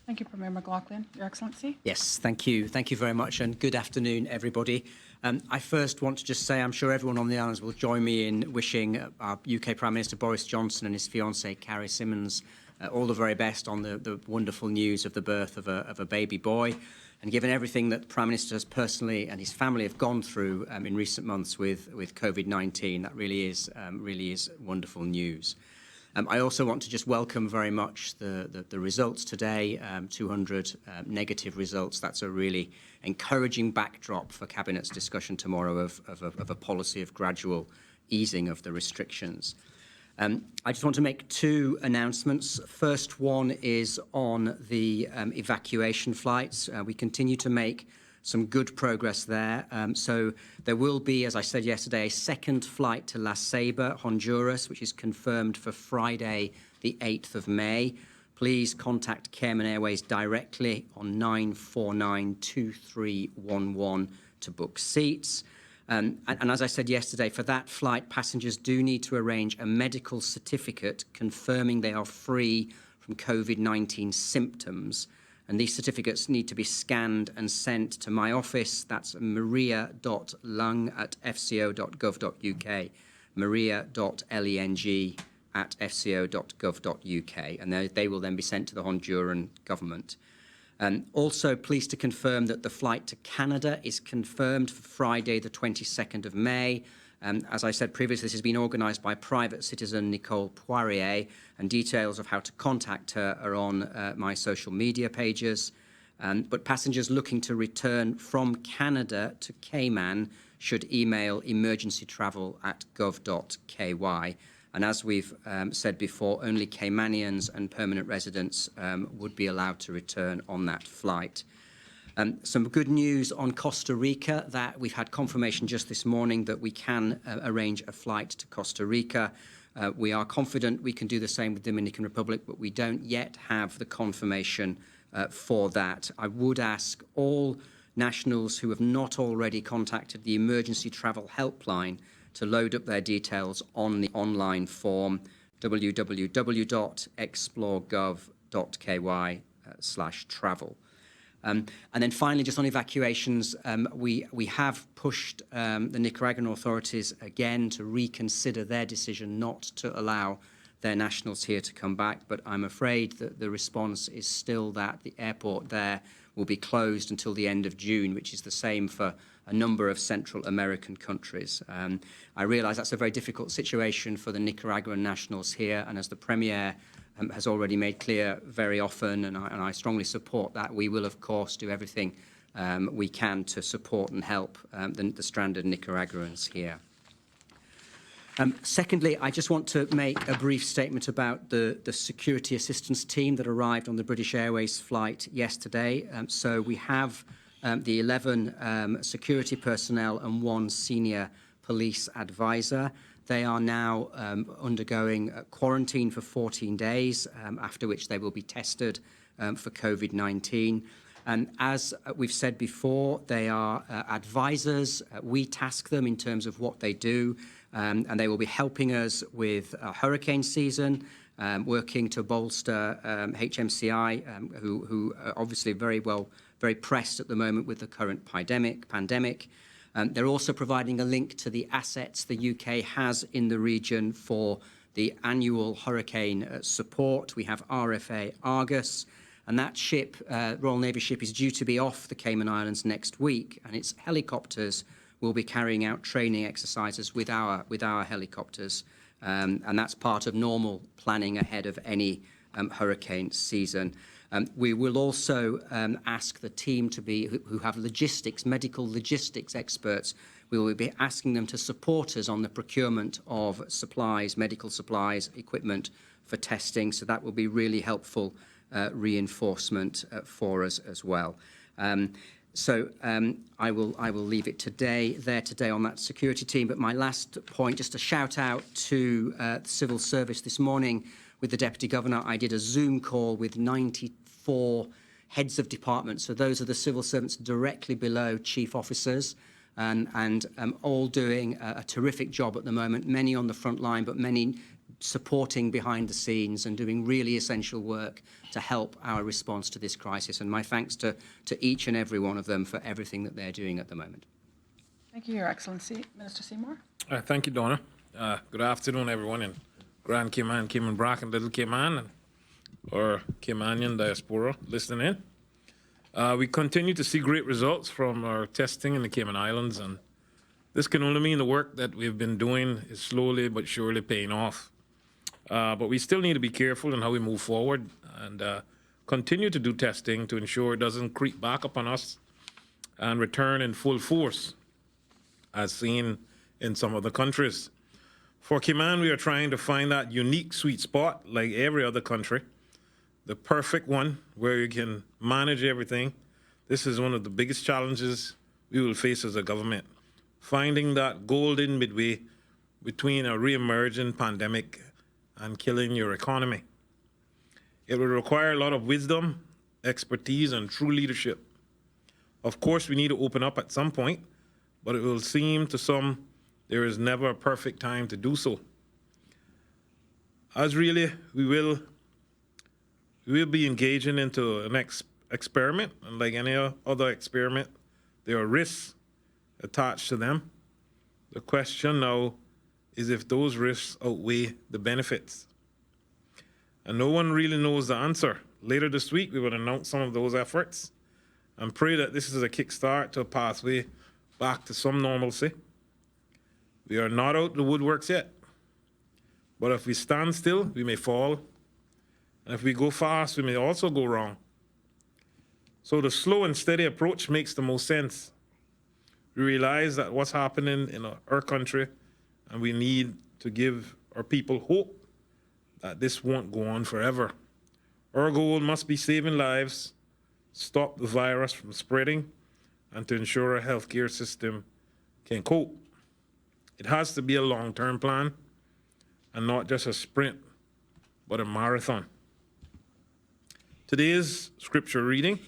Thank you, Premier McLaughlin. Your Excellency. Yes, thank you. Thank you very much, and good afternoon, everybody. I first want to just say I'm sure everyone on the islands will join me in wishing our UK Prime Minister Boris Johnson and his fiancée Carrie Symonds all the very best on the wonderful news of the birth of a baby boy. And given everything that the Prime Minister has personally and his family have gone through in recent months with COVID-19, that really is wonderful news. I also want to just welcome very much the results today, 200 negative results. That's a really encouraging backdrop for Cabinet's discussion tomorrow of a policy of gradual easing of the restrictions. I just want to make two announcements. First one is on the evacuation flights. We continue to make some good progress there. So there will be, as I said yesterday, a second flight to La Ceiba, Honduras, which is confirmed for Friday, the 8th of May. Please contact Cayman Airways directly on 949-2311 to book seats. And as I said yesterday, for that flight, passengers do need to arrange a medical certificate confirming they are free from COVID-19 symptoms. And these certificates need to be scanned and sent to my office. That's maria.lung@fco.gov.uk, maria.leng@fco.gov.uk, and they will then be sent to the Honduran government. Also pleased to confirm that the flight to Canada is confirmed for Friday, the 22nd of May. As I said previously, this has been organised by private citizen Nicole Poirier, and details of how to contact her are on my social media pages. But passengers looking to return from Canada to Cayman should email emergencytravel@gov.ky. And as we've said before, only Caymanians and permanent residents would be allowed to return on that flight. Some good news on Costa Rica, that we've had confirmation just this morning that we can arrange a flight to Costa Rica. We are confident we can do the same with Dominican Republic, but we don't yet have the confirmation for that. I would ask all nationals who have not already contacted the emergency travel helpline to load up their details on the online form, www.explore.gov.ky/travel. And then finally, just on evacuations, we have pushed the Nicaraguan authorities again to reconsider their decision not to allow their nationals here to come back. But I'm afraid that the response is still that the airport there will be closed until the end of June, which is the same for a number of Central American countries. I realise that's a very difficult situation for the Nicaraguan nationals here, and as the Premier has already made clear very often, and I strongly support that, we will, of course, do everything we can to support and help the stranded Nicaraguans here. Secondly, I just want to make a brief statement about the security assistance team that arrived on the British Airways flight yesterday. So we have the 11 security personnel and one senior police advisor. They are now undergoing quarantine for 14 days, after which they will be tested for COVID-19. And as we've said before, they are advisors. We task them in terms of what they do, and they will be helping us with hurricane season, working to bolster HMCI, who are obviously very pressed at the moment with the current pandemic. They're also providing a link to the assets the UK has in the region for the annual hurricane support. We have RFA Argus, and that ship, Royal Navy ship, is due to be off the Cayman Islands next week, and its helicopters will be carrying out training exercises with our helicopters, and that's part of normal planning ahead of any hurricane season. We will also ask the team who have medical logistics experts, we will be asking them to support us on the procurement of supplies, medical supplies, equipment for testing. So that will be really helpful reinforcement for us as well. So I will leave it today on that security team. But my last point, just a shout out to the civil service this morning. with the Deputy Governor, I did a Zoom call with 94 heads of departments. So those are the civil servants directly below chief officers, and all doing a terrific job at the moment, many on the front line, but many supporting behind the scenes and doing really essential work to help our response to this crisis. And my thanks to each and every one of them for everything that they're doing at the moment. Thank you, Your Excellency. Minister Seymour. Thank you, Donna. Good afternoon, everyone in Grand Cayman, Cayman Brac, and Little Cayman, or Caymanian diaspora listening in. We continue to see great results from our testing in the Cayman Islands, and this can only mean the work that we've been doing is slowly but surely paying off. But we still need to be careful in how we move forward and continue to do testing to ensure it doesn't creep back upon us and return in full force, as seen in some other countries. For Cayman, we are trying to find that unique sweet spot, like every other country, the perfect one where you can manage everything. This is one of the biggest challenges we will face as a government, finding that golden midway between a re-emerging pandemic and killing your economy. It will require a lot of wisdom, expertise, and true leadership. Of course, we need to open up at some point, but it will seem to some there is never a perfect time to do so. As really, we will be engaging into an experiment, and like any other experiment, there are risks attached to them. The question now is if those risks outweigh the benefits. And no one really knows the answer. Later this week, we will announce some of those efforts and pray that this is a kickstart to a pathway back to some normalcy. We are not out the woodworks yet, but if we stand still, we may fall. And if we go fast, we may also go wrong. So the slow and steady approach makes the most sense. We realize that what's happening in our country, and we need to give our people hope that this won't go on forever. Our goal must be saving lives, stop the virus from spreading, and to ensure our healthcare system can cope. It has to be a long-term plan and not just a sprint, but a marathon. Today's scripture reading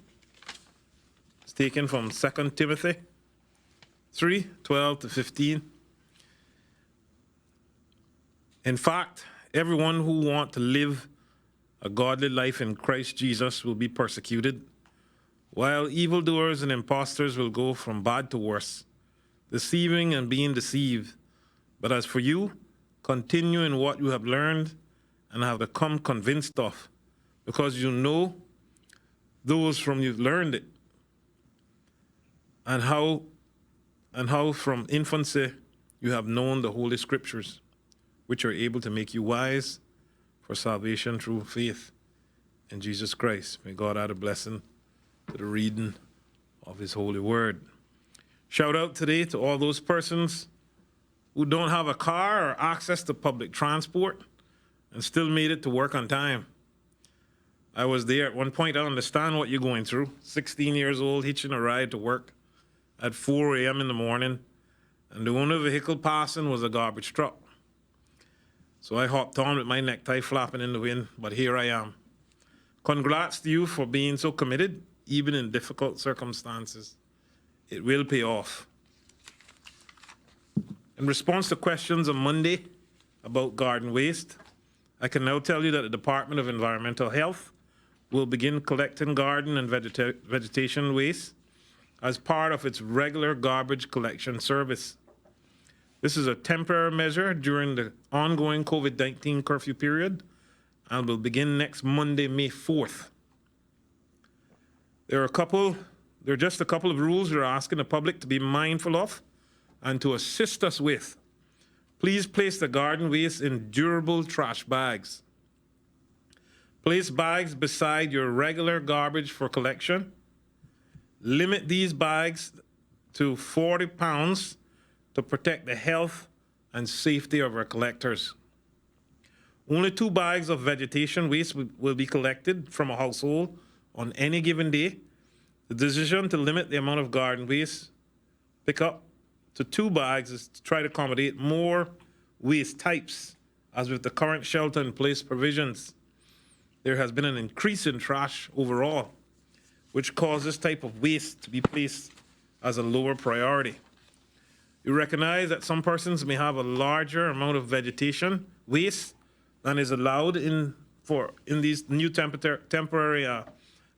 is taken from 2 Timothy 3:12-15. In fact, everyone who wants to live a godly life in Christ Jesus will be persecuted, while evildoers and impostors will go from bad to worse, deceiving and being deceived. But as for you, continue in what you have learned and have become convinced of, because you know those from you've learned it, and how from infancy you have known the Holy Scriptures, which are able to make you wise for salvation through faith in Jesus Christ. May God add a blessing to the reading of His holy word. Shout out today to all those persons who don't have a car or access to public transport and still made it to work on time. I was there at one point. I understand what you're going through. 16 years old, hitching a ride to work at 4 a.m. in the morning, and the only vehicle passing was a garbage truck. So I hopped on with my necktie flapping in the wind, but here I am. Congrats to you for being so committed, even in difficult circumstances. It will pay off. In response to questions on Monday about garden waste, I can now tell you that the Department of Environmental Health will begin collecting garden and vegetation waste as part of its regular garbage collection service. This is a temporary measure during the ongoing COVID-19 curfew period and will begin next Monday, May 4th. There are just a couple of rules we're asking the public to be mindful of and to assist us with. Please place the garden waste in durable trash bags. Place bags beside your regular garbage for collection. Limit these bags to 40 pounds to protect the health and safety of our collectors. Only 2 bags of vegetation waste will be collected from a household on any given day. The decision to limit the amount of garden waste pick up to 2 bags is to try to accommodate more waste types as with the current shelter-in-place provisions, there has been an increase in trash overall, which causes this type of waste to be placed as a lower priority. We recognize that some persons may have a larger amount of vegetation waste than is allowed in these new temporary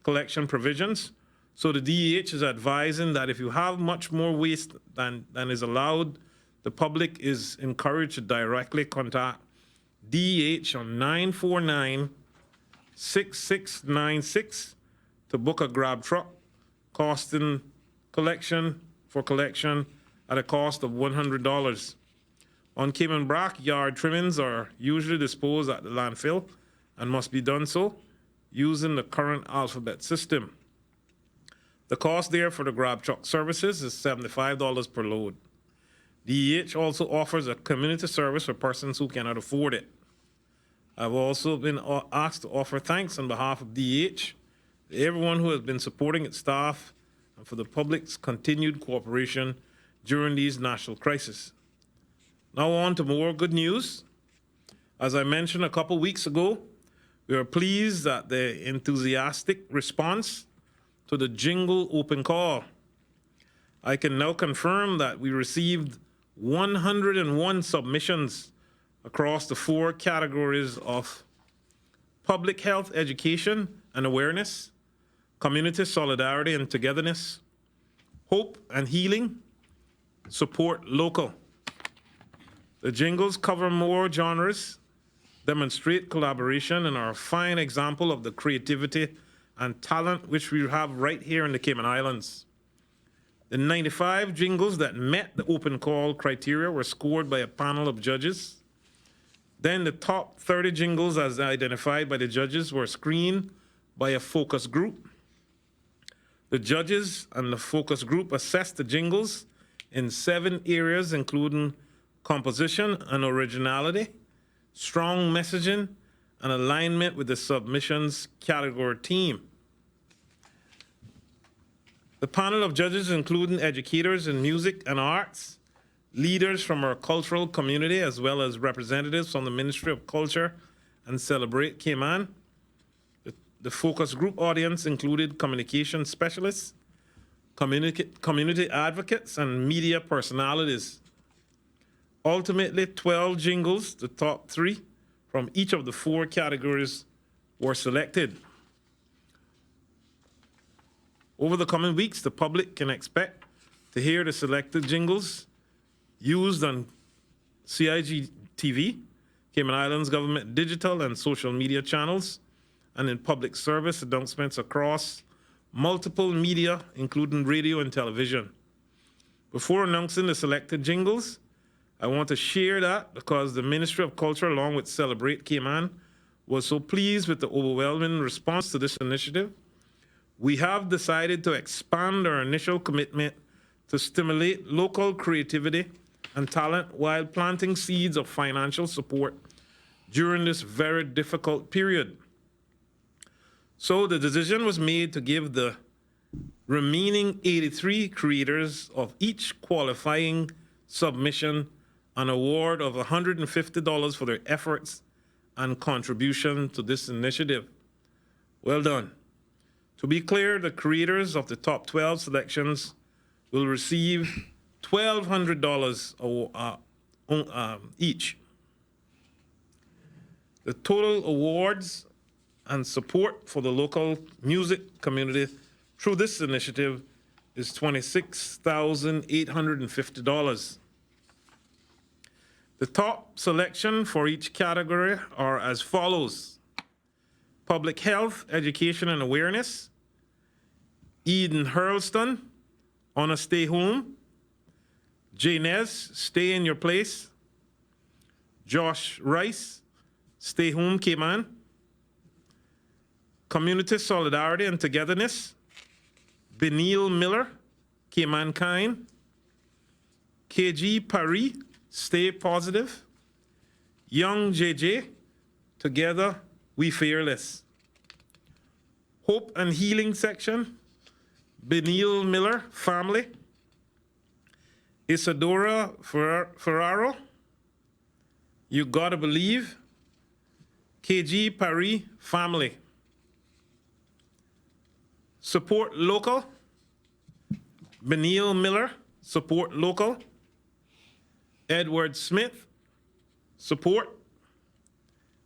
collection provisions. So the DEH is advising that if you have much more waste than is allowed, the public is encouraged to directly contact DEH on 949-6696 to book a grab truck, costing collection at a cost of $100. On Cayman Brac, yard trimmings are usually disposed at the landfill and must be done so using the current alphabet system. The cost there for the grab truck services is $75 per load. DEH also offers a community service for persons who cannot afford it. I've also been asked to offer thanks on behalf of DEH to everyone who has been supporting its staff and for the public's continued cooperation during these national crises. Now on to more good news. As I mentioned a couple weeks ago, we are pleased that the enthusiastic response to the Jingle open call. I can now confirm that we received 101 submissions across the 4 categories of public health education and awareness, community solidarity and togetherness, hope and healing, support local. The jingles cover more genres, demonstrate collaboration, and are a fine example of the creativity and talent which we have right here in the Cayman Islands. The 95 jingles that met the open call criteria were scored by a panel of judges. Then the top 30 jingles as identified by the judges were screened by a focus group. The judges and the focus group assessed the jingles in 7 areas, including composition and originality, strong messaging, and alignment with the submissions category team. The panel of judges, including educators in music and arts, leaders from our cultural community, as well as representatives from the Ministry of Culture and Celebrate Cayman. The focus group audience included communication specialists, community advocates, and media personalities. Ultimately, 12 jingles, the top 3 from each of the 4 categories, were selected. Over the coming weeks, the public can expect to hear the selected jingles used on CIG TV, Cayman Islands government digital and social media channels, and in public service announcements across multiple media, including radio and television. Before announcing the selected jingles, I want to share that because the Ministry of Culture, along with Celebrate Cayman, was so pleased with the overwhelming response to this initiative, we have decided to expand our initial commitment to stimulate local creativity and talent while planting seeds of financial support during this very difficult period. So the decision was made to give the remaining 83 creators of each qualifying submission an award of $150 for their efforts and contribution to this initiative. Well done. To be clear, the creators of the top 12 selections will receive $1,200 each. The total awards and support for the local music community through this initiative is $26,850. The top selection for each category are as follows: Public Health, Education and Awareness, Eden Hurlston, Honor Stay Home, Janez, Stay in Your Place, Josh Rice, Stay Home Cayman, Community Solidarity and Togetherness, Benil Miller, Caymankind, KG Paris, Stay Positive, Young JJ, Together We Fearless. Hope and Healing section, Benil Miller, Family, Isadora Ferraro, You Gotta Believe, KG Paris Family. Support Local, Benil Miller, Support Local. Edward Smith, Support.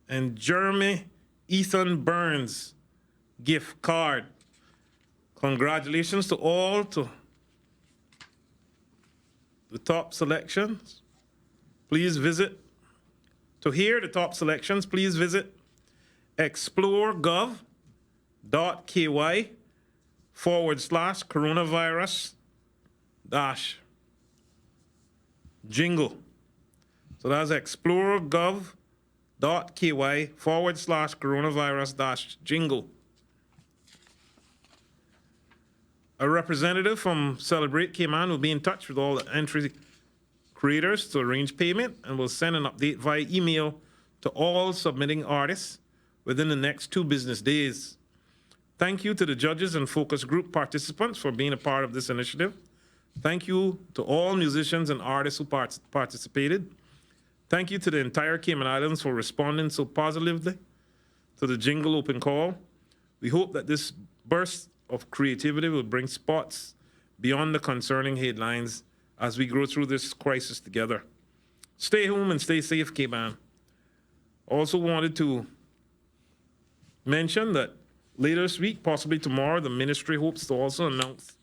And Jeremy Ethan Burns, gift card. Congratulations to all to the top selections. Please visit. To hear the top selections, please visit exploregov.ky/coronavirus-jingle. So that's exploregov.ky/coronavirus-jingle. A representative from Celebrate Cayman will be in touch with all the entry creators to arrange payment and will send an update via email to all submitting artists within the next 2 business days. Thank you to the judges and focus group participants for being a part of this initiative. Thank you to all musicians and artists who participated. Thank you to the entire Cayman Islands for responding so positively to the Jingle Open Call. We hope that this burst of creativity will bring spots beyond the concerning headlines as we go through this crisis together. Stay home and stay safe, Cayman. Also wanted to mention that later this week, possibly tomorrow, the ministry hopes to also announce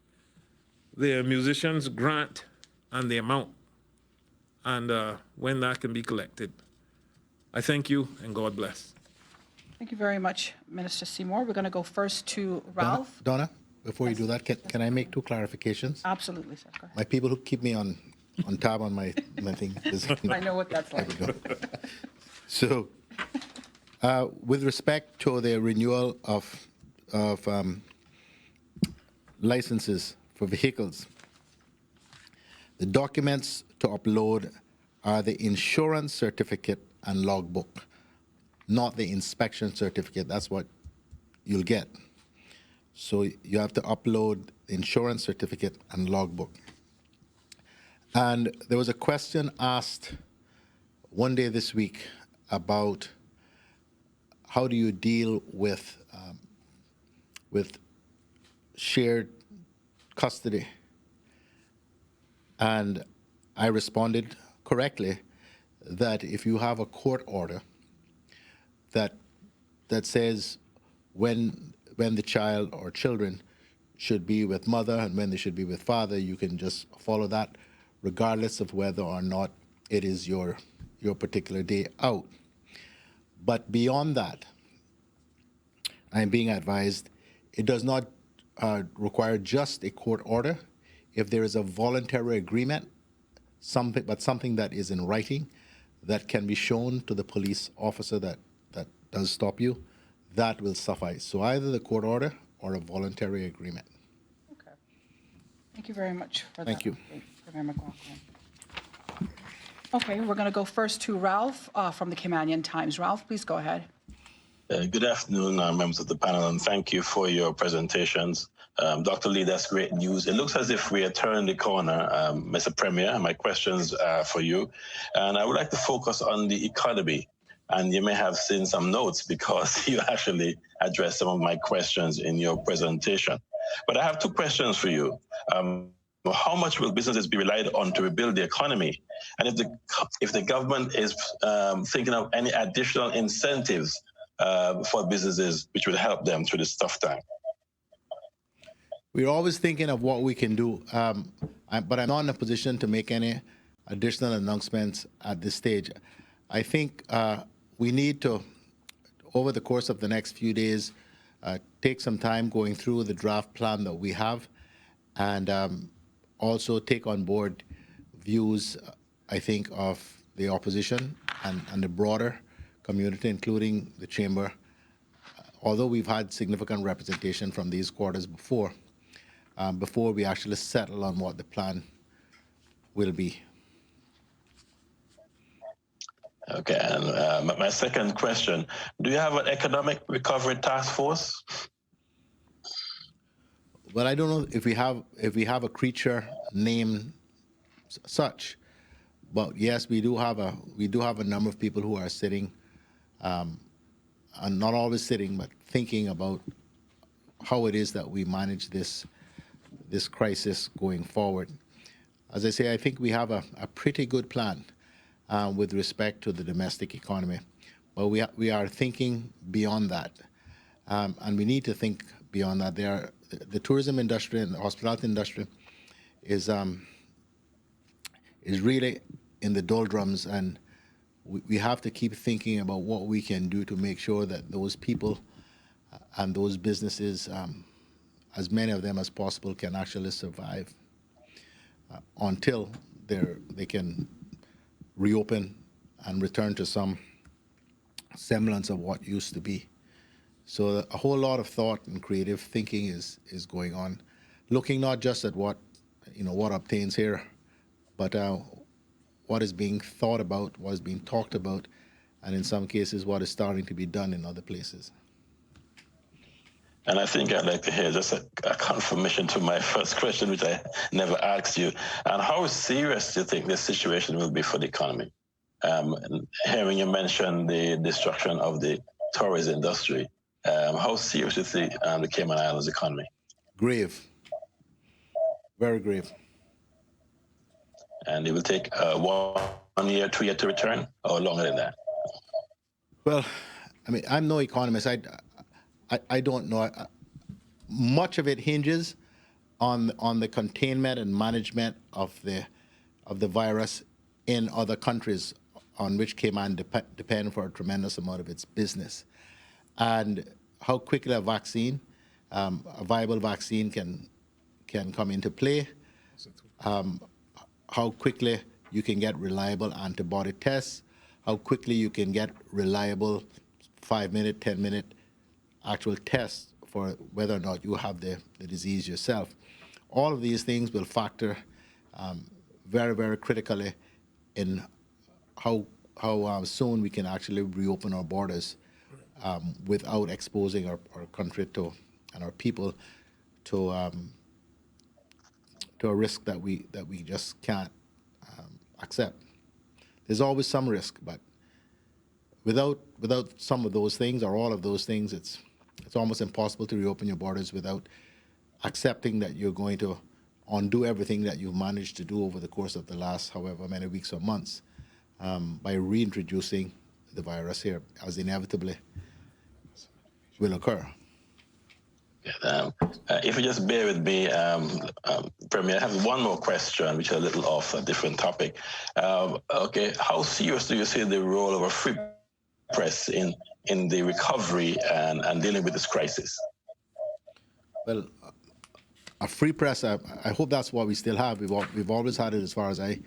their musicians' grant and the amount and when that can be collected. I thank you and God bless. Thank you very much, Minister Seymour. We're going to go first to Ralph. Donna, before you do that, can I make 2 clarifications? Absolutely, sir. Go ahead. My people who keep me on tab on my thing. I know what that's like. So, with respect to the renewal of licenses for vehicles, the documents to upload are the insurance certificate and logbook, not the inspection certificate. That's what you'll get. So you have to upload the insurance certificate and logbook. And there was a question asked one day this week about how do you deal with shared custody. And I responded correctly that if you have a court order that says when the child or children should be with mother and when they should be with father, you can just follow that regardless of whether or not it is your particular day out. But beyond that, I'm being advised it does not require just a court order. If there is a voluntary agreement, something that is in writing that can be shown to the police officer that does stop you, that will suffice. So either the court order or a voluntary agreement. Okay. Thank you very much for that. Thank you. Premier McLaughlin. Okay, we're going to go first to Ralph from the Caymanian Times. Ralph, please go ahead. Good afternoon, members of the panel, and thank you for your presentations. Dr. Lee, that's great news. It looks as if we are turning the corner, Mr. Premier. My questions are for you. And I would like to focus on the economy. And you may have seen some notes because you actually addressed some of my questions in your presentation. But I have 2 questions for you. How much will businesses be relied on to rebuild the economy? And if the government is thinking of any additional incentives for businesses which would help them through this tough time? We're always thinking of what we can do, but I'm not in a position to make any additional announcements at this stage. I think we need to, over the course of the next few days, take some time going through the draft plan that we have and also take on board views, I think, of the opposition and the broader community, including the chamber, although we've had significant representation from these quarters before we actually settle on what the plan will be. Okay, and my second question, do you have an economic recovery task force? Well, I don't know if we have a creature named such, But yes, we do have a number of people who are sitting, and not always sitting, but thinking about how it is that we manage this crisis going forward. As I say, I think we have a pretty good plan with respect to the domestic economy, but we are thinking beyond that, and we need to think beyond that. The tourism industry and the hospitality industry is really in the doldrums, and we have to keep thinking about what we can do to make sure that those people and those businesses, as many of them as possible, can actually survive until they can reopen and return to some semblance of what used to be. So a whole lot of thought and creative thinking is going on, looking not just at what obtains here, but what is being thought about, what is being talked about, and in some cases, what is starting to be done in other places. And I think I'd like to hear just a confirmation to my first question, which I never asked you. And how serious do you think this situation will be for the economy? Hearing you mention the destruction of the tourist industry, how serious is the Cayman Islands economy? Grave. Very grave. And it will take 1 year, 2 years to return, or longer than that? Well, I mean, I'm no economist. I don't know. Much of it hinges on the containment and management of the virus in other countries on which Cayman depend for a tremendous amount of its business, and how quickly a viable vaccine can come into play. How quickly you can get reliable antibody tests, how quickly you can get reliable 5-minute, 10-minute actual tests for whether or not you have the disease yourself. All of these things will factor very, very critically in how soon we can actually reopen our borders without exposing our country and our people to a risk that we just can't accept. There's always some risk, but without some of those things or all of those things, it's almost impossible to reopen your borders without accepting that you're going to undo everything that you've managed to do over the course of the last however many weeks or months by reintroducing the virus here, as inevitably will occur. If you just bear with me, Premier, I have one more question, which is a little off a different topic. Okay, how serious do you see the role of a free press in the recovery and dealing with this crisis? Well, a free press, I hope that's what we still have. We've always had it, as far as I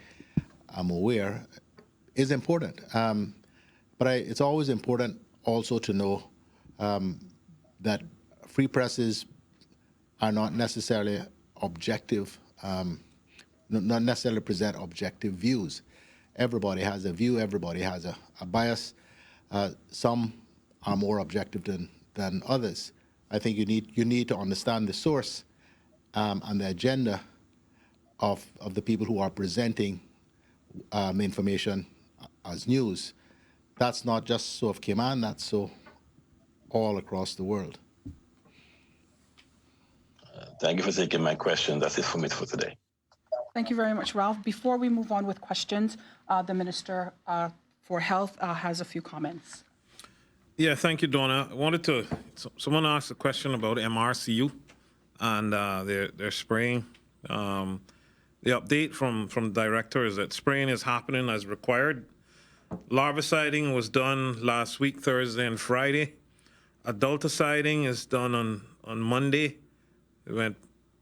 am aware, is important. But it's always important also to know that free presses are not necessarily objective, not necessarily present objective views. Everybody has a view, everybody has a bias. Some are more objective than others. I think you need to understand the source and the agenda of the people who are presenting information as news. That's not just so of Cayman, that's so all across the world. Thank you for taking my question. That's it for me for today. Thank you very much, Ralph. Before we move on with questions, the Minister for Health has a few comments. Yeah, thank you, Donna. I wanted to, someone asked a question about MRCU and their spraying. The update from the director is that spraying is happening as required. Larviciding was done last week, Thursday and Friday. Adulticiding is done on Monday. It went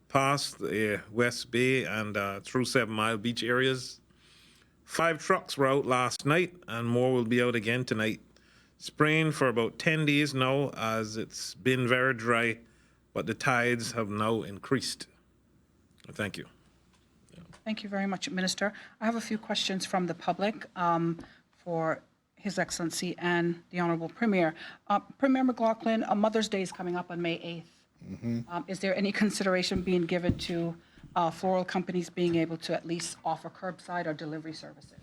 past the West Bay and through 7 Mile Beach areas. 5 trucks were out last night and more will be out again tonight. Spraying for about 10 days now as it's been very dry, but the tides have now increased. Thank you. Thank you very much, Minister. I have a few questions from the public for His Excellency and the Honourable Premier. Premier McLaughlin, Mother's Day is coming up on May 8th. Is there any consideration being given to floral companies being able to at least offer curbside or delivery services?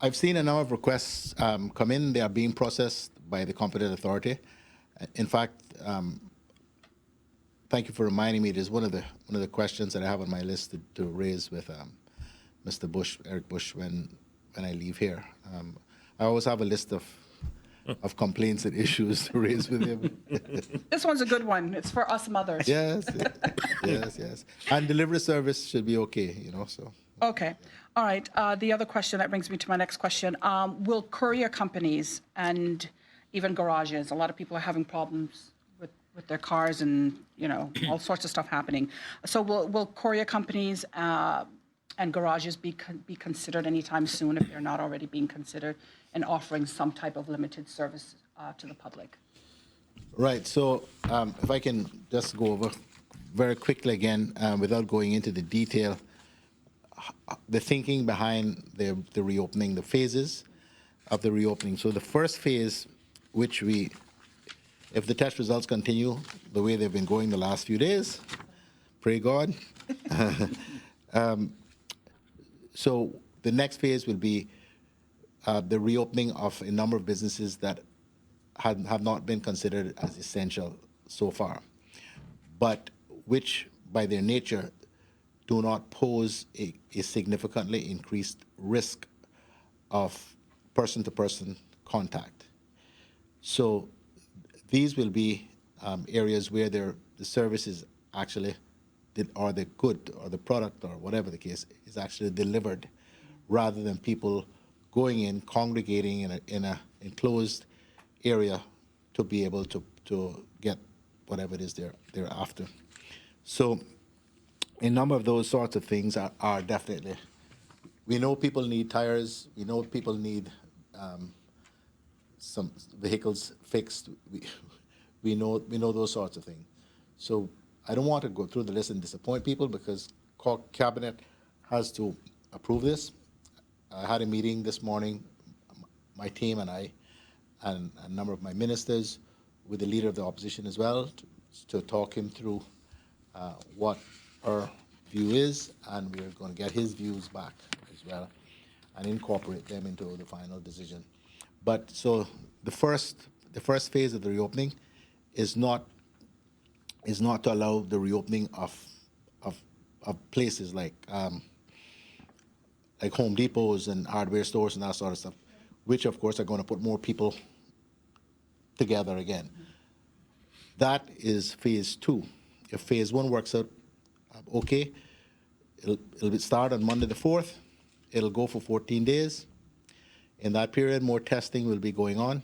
I've seen a number of requests come in. They are being processed by the competent authority. In fact, thank you for reminding me. It is one of the questions that I have on my list to raise with Mr. Bush, Eric Bush, when I leave here. I always have a list of complaints and issues to raise with him. This one's a good one. It's for us mothers. Yes, yes. And delivery service should be okay, so. Okay. All right. The other question, that brings me to my next question. Will courier companies and even garages, a lot of people are having problems with their cars and, all sorts of stuff happening. So will courier companies and garages be considered anytime soon if they're not already being considered in offering some type of limited service to the public? Right. So if I can just go over very quickly again, without going into the detail, the thinking behind the reopening, the phases of the reopening. So the first phase, which if the test results continue the way they've been going the last few days, pray God. So the next phase will be the reopening of a number of businesses that have not been considered as essential so far, but which by their nature do not pose a significantly increased risk of person-to-person contact. So these will be areas where the services actually, or the good or the product or whatever the case is actually delivered, rather than people going in, congregating in a enclosed area to be able to get whatever it is they're after. So a number of those sorts of things are definitely, we know people need tires, we know people need some vehicles fixed, we know those sorts of things. So I don't want to go through the list and disappoint people, because Cabinet has to approve this. I had a meeting this morning, my team and I, and a number of my ministers, with the leader of the opposition as well, to talk him through what our view is, and we're going to get his views back as well and incorporate them into the final decision. But so the first phase of the reopening is not to allow the reopening of places like Home Depots and hardware stores and that sort of stuff, which of course are going to put more people together again. That is phase 2. If phase 1 works out okay, it'll start on Monday the 4th. It'll go for 14 days. In that period, more testing will be going on,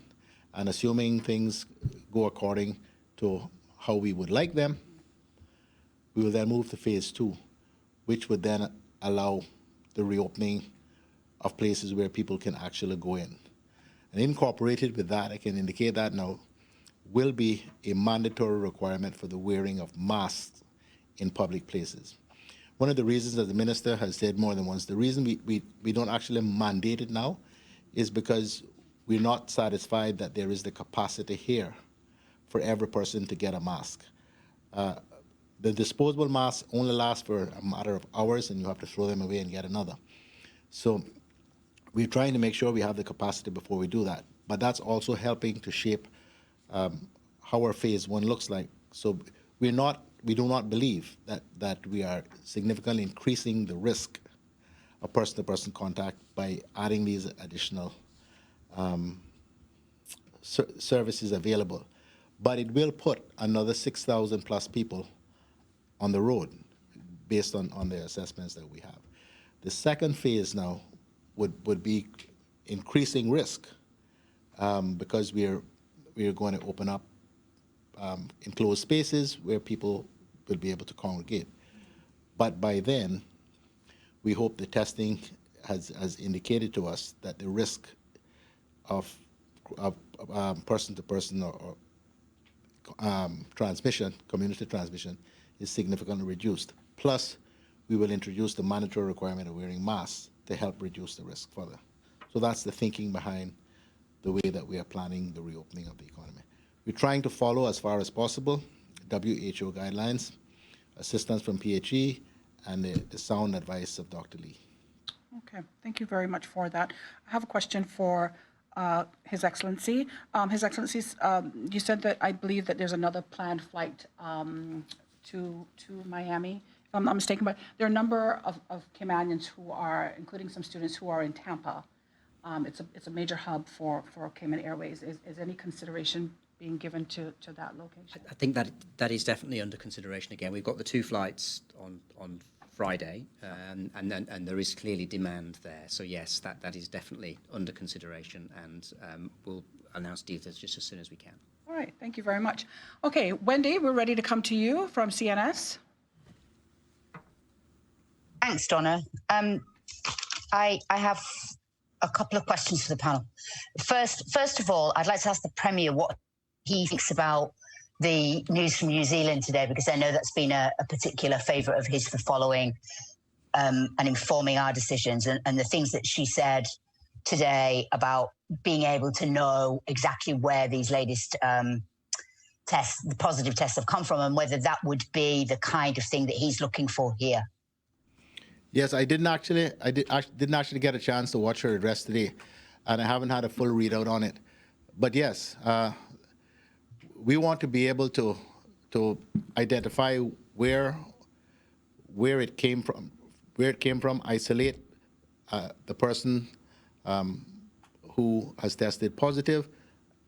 and assuming things go according to how we would like them, we will then move to phase 2, which would then allow the reopening of places where people can actually go in. And incorporated with that, I can indicate that now, will be a mandatory requirement for the wearing of masks in public places. One of the reasons that the minister has said more than once, the reason we don't actually mandate it now is because we're not satisfied that there is the capacity here for every person to get a mask. The disposable masks only last for a matter of hours, and you have to throw them away and get another. So we're trying to make sure we have the capacity before we do that. But that's also helping to shape how our phase 1 looks like. So we do not believe that we are significantly increasing the risk of person-to-person contact by adding these additional services available. But it will put another 6,000 plus people on the road based on the assessments that we have. The second phase now would be increasing risk because we're going to open up enclosed spaces where people will be able to congregate. But by then, we hope the testing has indicated to us that the risk of person-to-person or transmission, community transmission, is significantly reduced. Plus, we will introduce the mandatory requirement of wearing masks to help reduce the risk further. So that's the thinking behind the way that we are planning the reopening of the economy. We're trying to follow as far as possible WHO guidelines, assistance from PHE, and the sound advice of Dr. Lee. Okay, thank you very much for that. I have a question for His Excellency. His Excellency, you said that I believe that there's another planned flight to Miami, if I'm not mistaken, but there are a number of Caymanians who are, including some students who are in Tampa. It's a major hub for Cayman Airways. Is any consideration being given to that location? I think that is definitely under consideration. Again, we've got the 2 flights on Friday, and there is clearly demand there. So yes, that is definitely under consideration, and we'll announce details just as soon as we can. All right, thank you very much. Okay, Wendy, we're ready to come to you from CNS. Thanks, Donna. I have a couple of questions for the panel. First of all, I'd like to ask the Premier what he thinks about the news from New Zealand today, because I know that's been a particular favourite of his for following and informing our decisions, and the things that she said today about being able to know exactly where these latest tests, the positive tests, have come from, and whether that would be the kind of thing that he's looking for here. Yes, I didn't actually get a chance to watch her address today, and I haven't had a full readout on it. But yes, we want to be able to identify where it came from, isolate the person who has tested positive,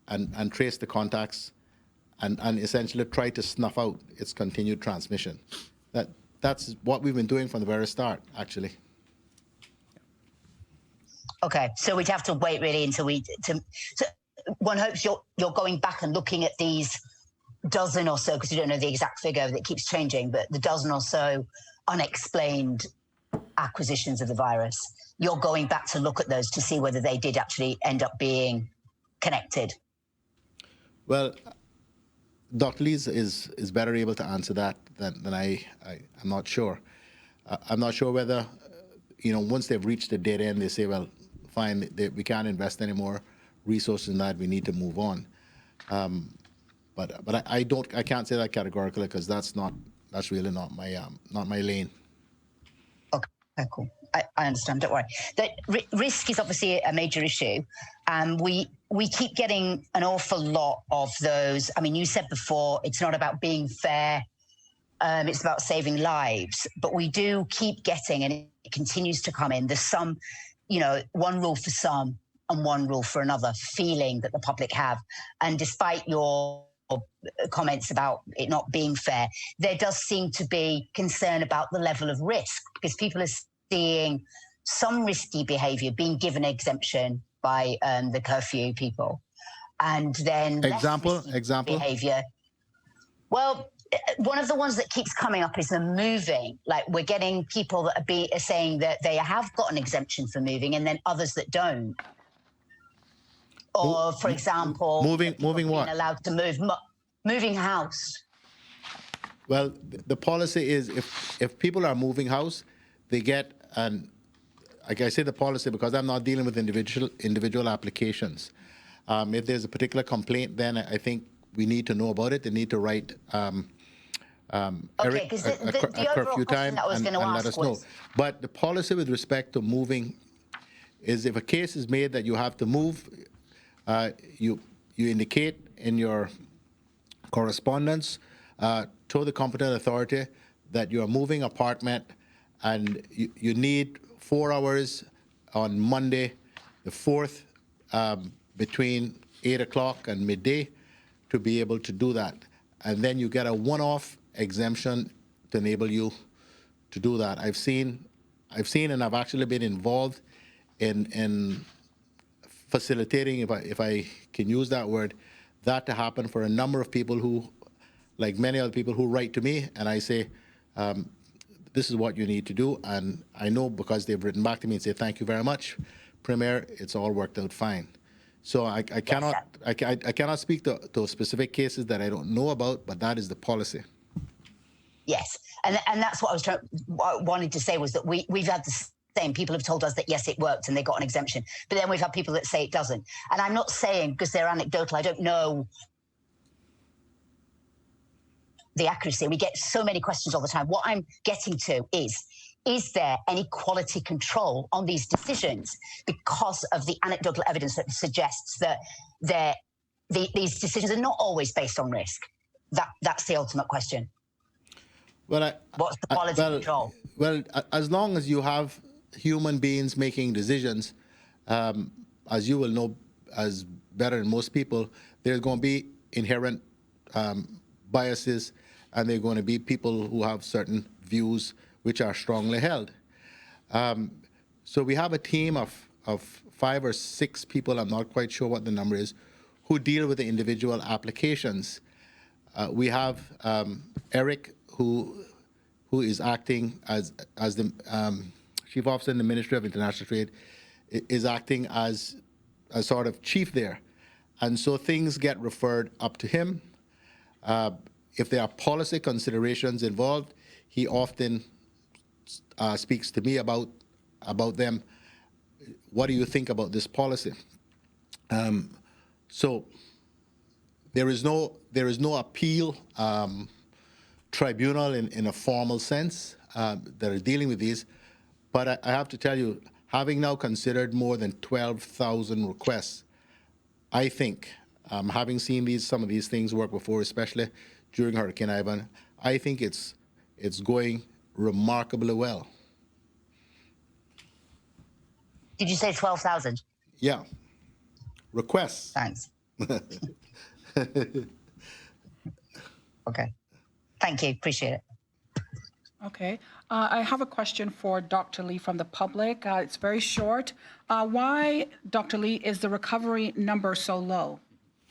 and trace the contacts, and essentially try to snuff out its continued transmission. That's what we've been doing from the very start, actually. Okay, so we'd have to wait really until so one hopes you're going back and looking at these dozen or so, because you don't know the exact figure that keeps changing, but the dozen or so unexplained acquisitions of the virus. You're going back to look at those to see whether they did actually end up being connected. Well, Dr. Lees is better able to answer that than I'm not sure. I'm not sure whether, once they've reached the dead end, they say, well, fine, we can't invest any more resources in that, we need to move on. But I can't say that categorically, because that's really not my lane. Okay, cool. I understand. Don't worry. The risk is obviously a major issue, and we keep getting an awful lot of those. I mean, you said before it's not about being fair; it's about saving lives. But we do keep getting, and it continues to come in. There's some, one rule for some and one rule for another feeling that the public have, and despite your comments about it not being fair, there does seem to be concern about the level of risk, because people are seeing some risky behavior being given exemption by the curfew people, and then example behavior. Well, one of the ones that keeps coming up is the moving. Like, we're getting people that are saying that they have got an exemption for moving, and then others that don't. Or, for example, moving what? Allowed to move, moving house. Well, the policy is if people are moving house, they get like I say the policy because I'm not dealing with individual applications. If there's a particular complaint, then I think we need to know about it. They need to write a curfew time and let us know. But the policy with respect to moving is if a case is made that you have to move, you indicate in your correspondence to the competent authority that you're moving apartment and you need 4 hours on Monday, the 4th, between 8 o'clock and midday to be able to do that. And then you get a one-off exemption to enable you to do that. I've seen and I've actually been involved in facilitating, if I can use that word, that to happen for a number of people who, like many other people who write to me, and I say, this is what you need to do. And I know because they've written back to me and say, thank you very much, Premier, it's all worked out fine. So I cannot speak to specific cases that I don't know about, but that is the policy. Yes, and that's what I wanted to say was that we've had the same. People have told us that, yes, it worked and they got an exemption. But then we've had people that say it doesn't. And I'm not saying, because they're anecdotal, I don't know the accuracy. We get so many questions all the time. What I'm getting to is is there any quality control on these decisions because of the anecdotal evidence that suggests that these decisions are not always based on risk? That's the ultimate question. Well, what's the quality control? Well, as long as you have human beings making decisions, as you will know as better than most people, there's going to be inherent biases, and there are going to be people who have certain views which are strongly held. So we have a team of 5 or 6 people, I'm not quite sure what the number is, who deal with the individual applications. We have Eric, who is acting as the chief officer in the Ministry of International Trade, is acting as a sort of chief there. And so things get referred up to him. If there are policy considerations involved, he often speaks to me about them. What do you think about this policy? So there is no appeal tribunal in a formal sense that are dealing with these. But I have to tell you, having now considered more than 12,000 requests, I think, having seen some of these things work before, especially during Hurricane Ivan, I think it's going remarkably well. Did you say 12,000? Yeah. Requests. Thanks. Okay. Thank you. Appreciate it. Okay. I have a question for Dr. Lee from the public. It's very short. Why, Dr. Lee, is the recovery number so low?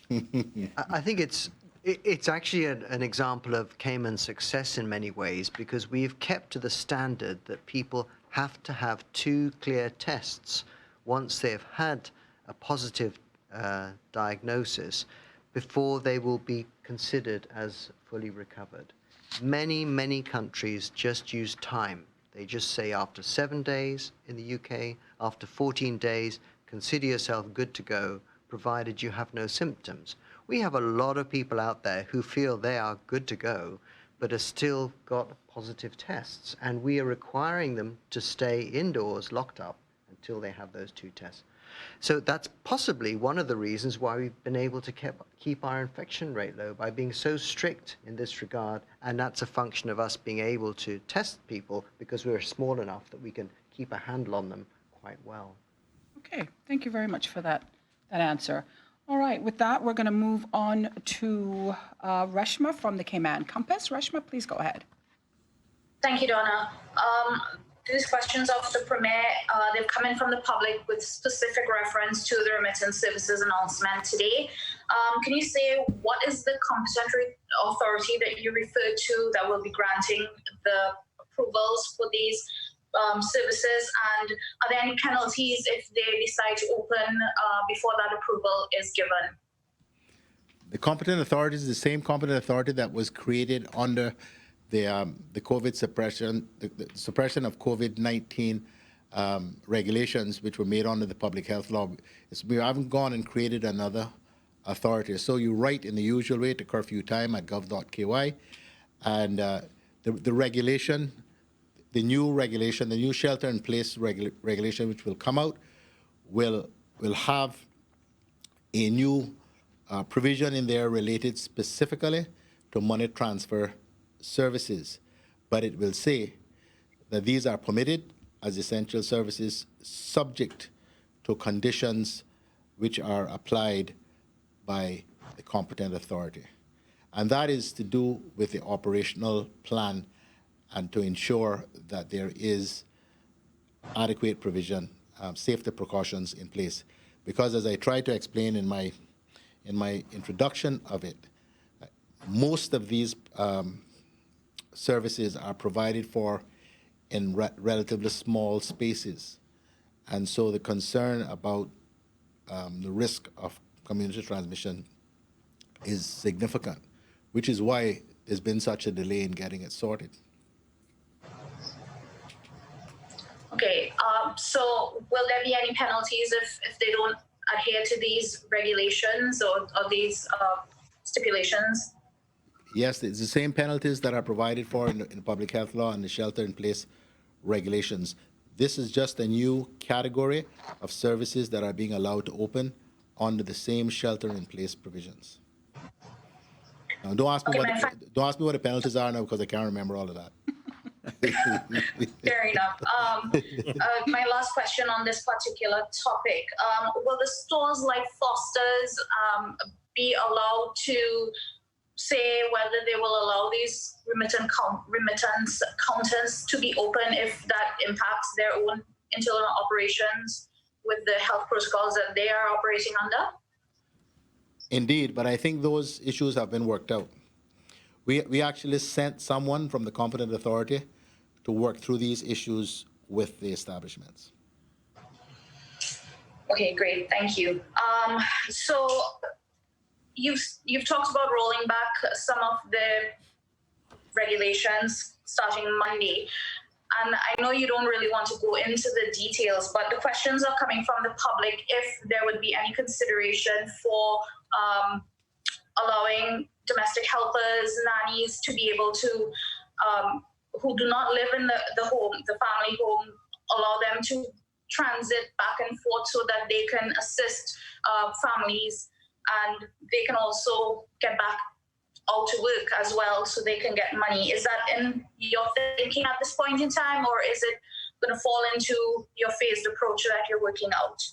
I think it's actually an example of Cayman's success in many ways, because we've kept to the standard that people have to have 2 clear tests once they've had a positive diagnosis before they will be considered as fully recovered. Many countries just use time. They just say after 7 days in the UK, after 14 days, consider yourself good to go, provided you have no symptoms. We have a lot of people out there who feel they are good to go, but have still got positive tests, and we are requiring them to stay indoors, locked up, until they have those 2 tests. So that's possibly one of the reasons why we've been able to keep our infection rate low, by being so strict in this regard, and that's a function of us being able to test people because we're small enough that we can keep a handle on them quite well. Okay, thank you very much for that answer. All right, with that, we're going to move on to Reshma from the Cayman Compass. Reshma, please go ahead. Thank you, Donna. These questions of the Premier, they've come in from the public with specific reference to the remittance services announcement today. Can you say what is the competent authority that you referred to that will be granting the approvals for these services, and are there any penalties if they decide to open before that approval is given? The competent authority is the same competent authority that was created under the COVID suppression, the suppression of COVID-19 regulations, which were made under the public health law. We haven't gone and created another authority. So you write in the usual way to curfew time at gov.ky, and the regulation, the new shelter-in-place regulation, which will come out, will have a new provision in there related specifically to money transfer services, but it will say that these are permitted as essential services subject to conditions which are applied by the competent authority. And that is to do with the operational plan and to ensure that there is adequate provision, safety precautions in place. Because as I tried to explain in my introduction of it, most of these services are provided for in relatively small spaces. And so the concern about the risk of community transmission is significant, which is why there's been such a delay in getting it sorted. Okay, so will there be any penalties if they don't adhere to these regulations or these stipulations? Yes, it's the same penalties that are provided for in the public health law and the shelter-in-place regulations. This is just a new category of services that are being allowed to open under the same shelter-in-place provisions. Now, don't ask me what the penalties are now, because I can't remember all of that. Fair enough. My last question on this particular topic. Will the stores like Foster's be allowed to say whether they will allow these remittance counters to be open if that impacts their own internal operations with the health protocols that they are operating under? Indeed, but I think those issues have been worked out. We actually sent someone from the competent authority to work through these issues with the establishments. Okay, great, thank you. So you've talked about rolling back some of the regulations starting Monday. And I know you don't really want to go into the details, but the questions are coming from the public if there would be any consideration for allowing domestic helpers, nannies to be able to, who do not live in the home, the family home, allow them to transit back and forth so that they can assist families, and they can also get back out to work as well so they can get money. Is that in your thinking at this point in time, or is it going to fall into your phased approach that you're working out?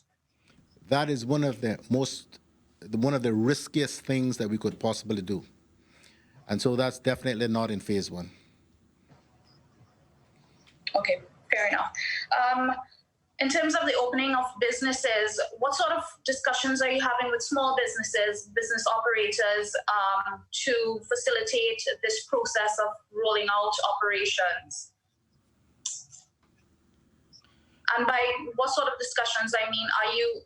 That is one of the riskiest things that we could possibly do. And so that's definitely not in phase one. Okay, fair enough. In terms of the opening of businesses, what sort of discussions are you having with small businesses, business operators, to facilitate this process of rolling out operations? And by what sort of discussions, I mean, are you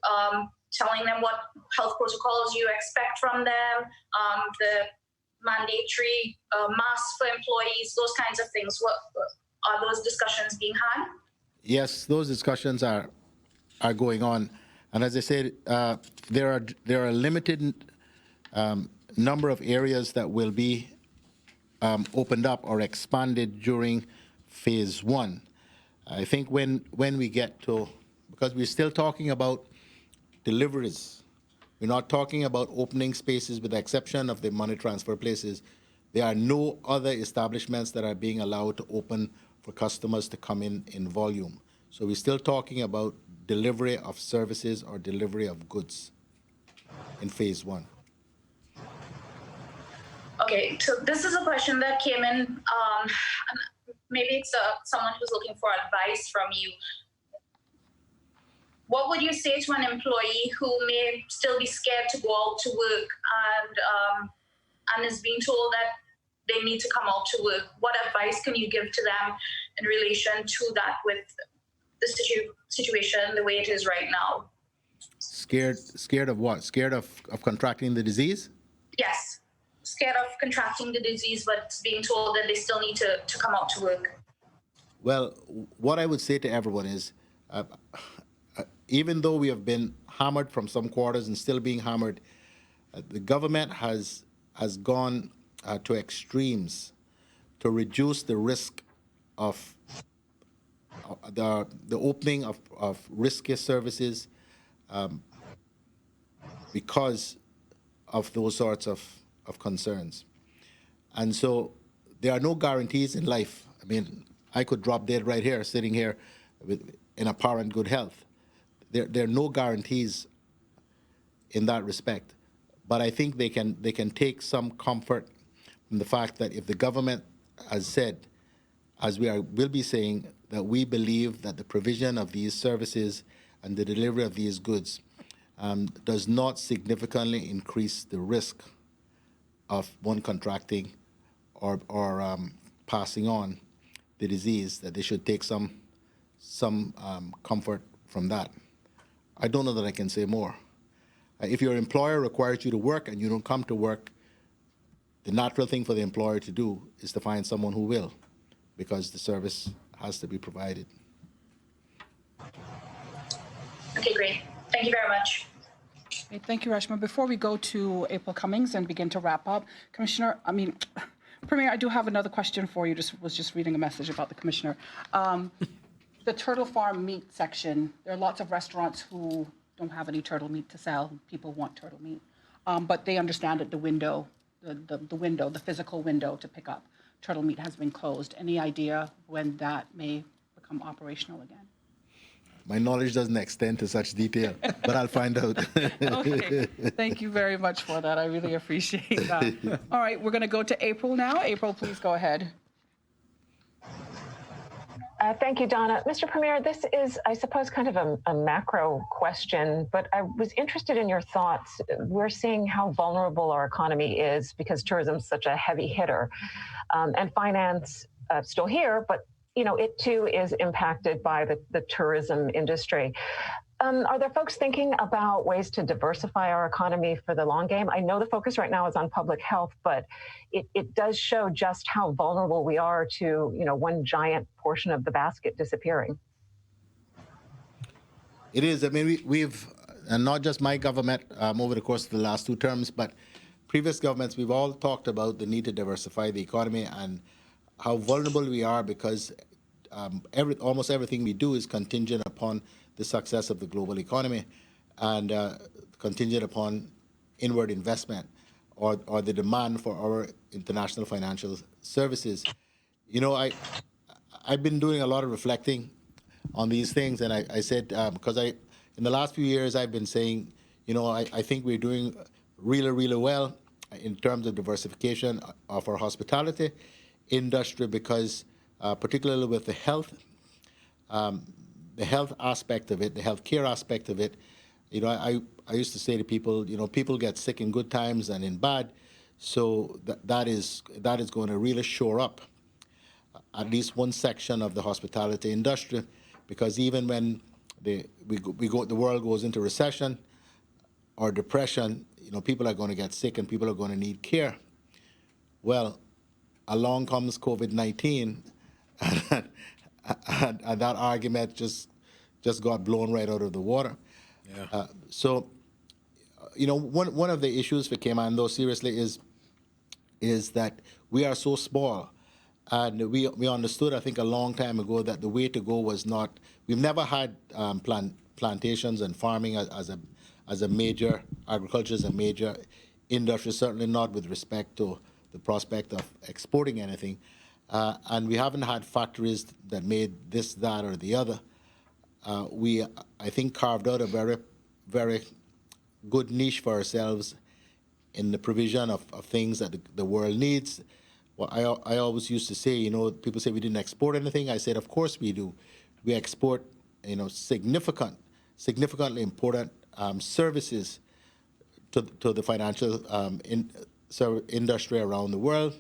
telling them what health protocols you expect from them, the mandatory masks for employees, those kinds of things? What are those discussions being had? Yes, those discussions are going on, and as I said, there are a limited number of areas that will be opened up or expanded during phase one. I think when we get to, because we're still talking about deliveries, we're not talking about opening spaces with the exception of the money transfer places. There are no other establishments that are being allowed to open for customers to come in volume. So we're still talking about delivery of services or delivery of goods in phase one. Okay, so this is a question that came in. Maybe it's someone who's looking for advice from you. What would you say to an employee who may still be scared to go out to work and is being told that they need to come out to work? What advice can you give to them in relation to that with the situation the way it is right now? Scared of what? Scared of contracting the disease? Yes, scared of contracting the disease, but being told that they still need to come out to work. Well, what I would say to everyone is, even though we have been hammered from some quarters and still being hammered, the government has gone to extremes to reduce the risk of the opening of risky services because of those sorts of concerns. And so there are no guarantees in life. I mean, I could drop dead right here, sitting here in apparent good health. There are no guarantees in that respect. But I think they can take some comfort from the fact that if the government has said, as will be saying, that we believe that the provision of these services and the delivery of these goods does not significantly increase the risk of one contracting or passing on the disease, that they should take some comfort from that. I don't know that I can say more. If your employer requires you to work and you don't come to work, the natural thing for the employer to do is to find someone who will, because the service has to be provided. Okay, great. Thank you very much. Okay, thank you, Reshma. Before we go to April Cummings and begin to wrap up, Premier, I do have another question for you. Was just reading a message about the Commissioner. the turtle farm meat section, there are lots of restaurants who don't have any turtle meat to sell. People want turtle meat. But they understand that the window, the physical window to pick up turtle meat has been closed. Any idea when that may become operational again? My knowledge doesn't extend to such detail, but I'll find out. Okay, thank you very much for that. I really appreciate that. All right, we're going to go to April now. April, please go ahead. Thank you, Donna. Mr. Premier, this is, I suppose, kind of a macro question, but I was interested in your thoughts. We're seeing how vulnerable our economy is because tourism is such a heavy hitter, and finance still here, but it too is impacted by the tourism industry. Are there folks thinking about ways to diversify our economy for the long game? I know the focus right now is on public health, but it does show just how vulnerable we are to, one giant portion of the basket disappearing. It is. I mean, we've, and not just my government over the course of the last 2 terms, but previous governments, we've all talked about the need to diversify the economy and how vulnerable we are because almost everything we do is contingent upon the success of the global economy and contingent upon inward investment or the demand for our international financial services. I've been doing a lot of reflecting on these things, and I said, because in the last few years I've been saying, I think we're doing really, really well in terms of diversification of our hospitality industry because particularly with the health aspect of it, the healthcare aspect of it, I used to say to people, people get sick in good times and in bad, so that is going to really shore up at least one section of the hospitality industry, because even when the world goes into recession or depression, people are going to get sick and people are going to need care. Well, along comes COVID-19. And that argument just got blown right out of the water. Yeah. One of the issues for Cayman, though, seriously, is that we are so small, and we understood, I think, a long time ago that the way to go was not. We've never had plantations and farming as a major agriculture as a major industry. Certainly not with respect to the prospect of exporting anything. And we haven't had factories that made this, that, or the other. I think, carved out a very, very good niche for ourselves in the provision of things that the world needs. Well, I always used to say, people say we didn't export anything. I said, of course we do. We export, significantly important services to the financial industry around the world.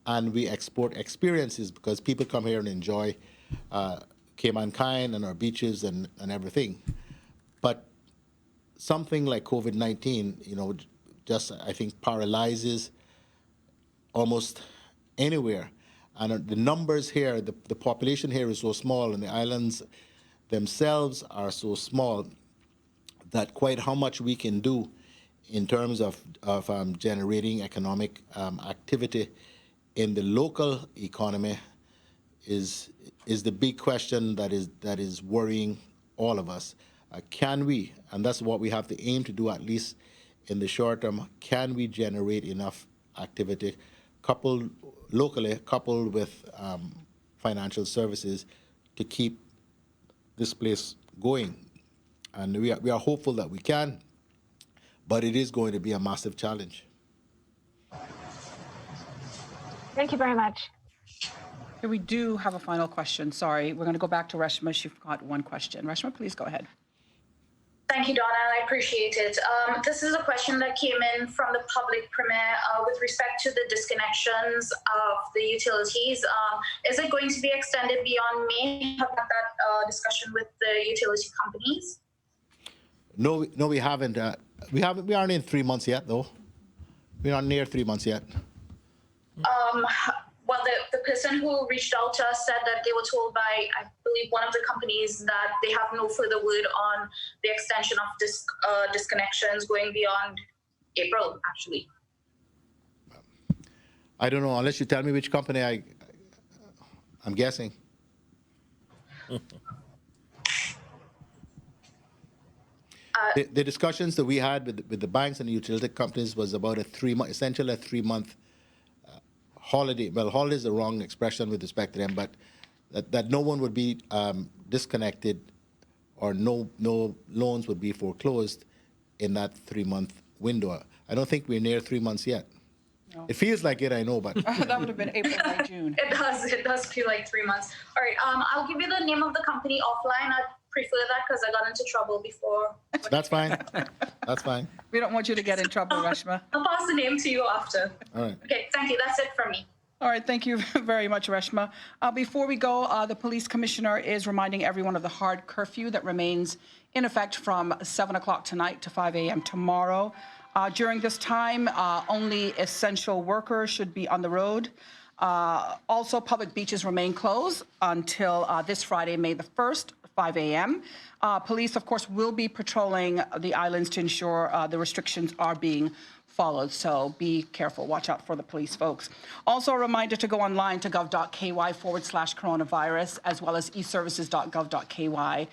And we export experiences because people come here and enjoy Cayman Kind and our beaches and everything. But something like COVID-19, just I think paralyzes almost anywhere. And the numbers here, the population here is so small, and the islands themselves are so small that quite how much we can do in terms of generating economic activity in the local economy is the big question that is worrying all of us. Can we, and that's what we have to aim to do at least in the short term, can we generate enough activity locally coupled with financial services to keep this place going? And we are hopeful that we can, but it is going to be a massive challenge. Thank you very much. Here we do have a final question. Sorry, we're going to go back to Reshma. She's got one question. Reshma, please go ahead. Thank you, Donna. I appreciate it. This is a question that came in from the public, Premier, with respect to the disconnections of the utilities. Is it going to be extended beyond May? Have had that discussion with the utility companies? No, we haven't. We aren't in 3 months yet, though. We're not near 3 months yet. Well, the person who reached out to us said that they were told by, I believe, one of the companies that they have no further word on the extension of disconnections going beyond April, actually. I don't know, unless you tell me which company I'm guessing. The discussions that we had with the banks and the utility companies was about essentially a 3-month holiday. Well, holiday is the wrong expression with respect to them, but that no one would be disconnected or no loans would be foreclosed in that 3-month window. I don't think we're near 3 months yet. No. It feels like it, I know, but that would have been April, May, June. It does feel like 3 months. All right, I'll give you the name of the company offline. I'd prefer that because I got into trouble before. That's fine. That's fine. We don't want you to get in trouble, Reshma. I'll pass the name to you after. All right. Okay, thank you. That's it from me. All right, thank you very much, Reshma. Before we go, the police commissioner is reminding everyone of the hard curfew that remains in effect from 7 o'clock tonight to 5 a.m. tomorrow. During this time, only essential workers should be on the road. Also, public beaches remain closed until this Friday, May the 1st, 5 a.m. Police, of course, will be patrolling the islands to ensure the restrictions are being followed. So be careful. Watch out for the police, folks. Also, a reminder to go online to gov.ky/coronavirus, as well as eservices.gov.ky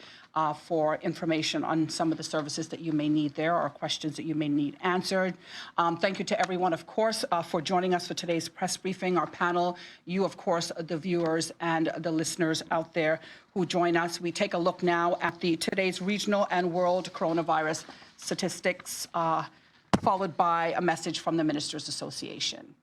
for information on some of the services that you may need there or questions that you may need answered. Thank you to everyone, of course, for joining us for today's press briefing, our panel, you, of course, the viewers and the listeners out there who join us. We take a look now at today's regional and world coronavirus statistics, followed by a message from the Ministers Association.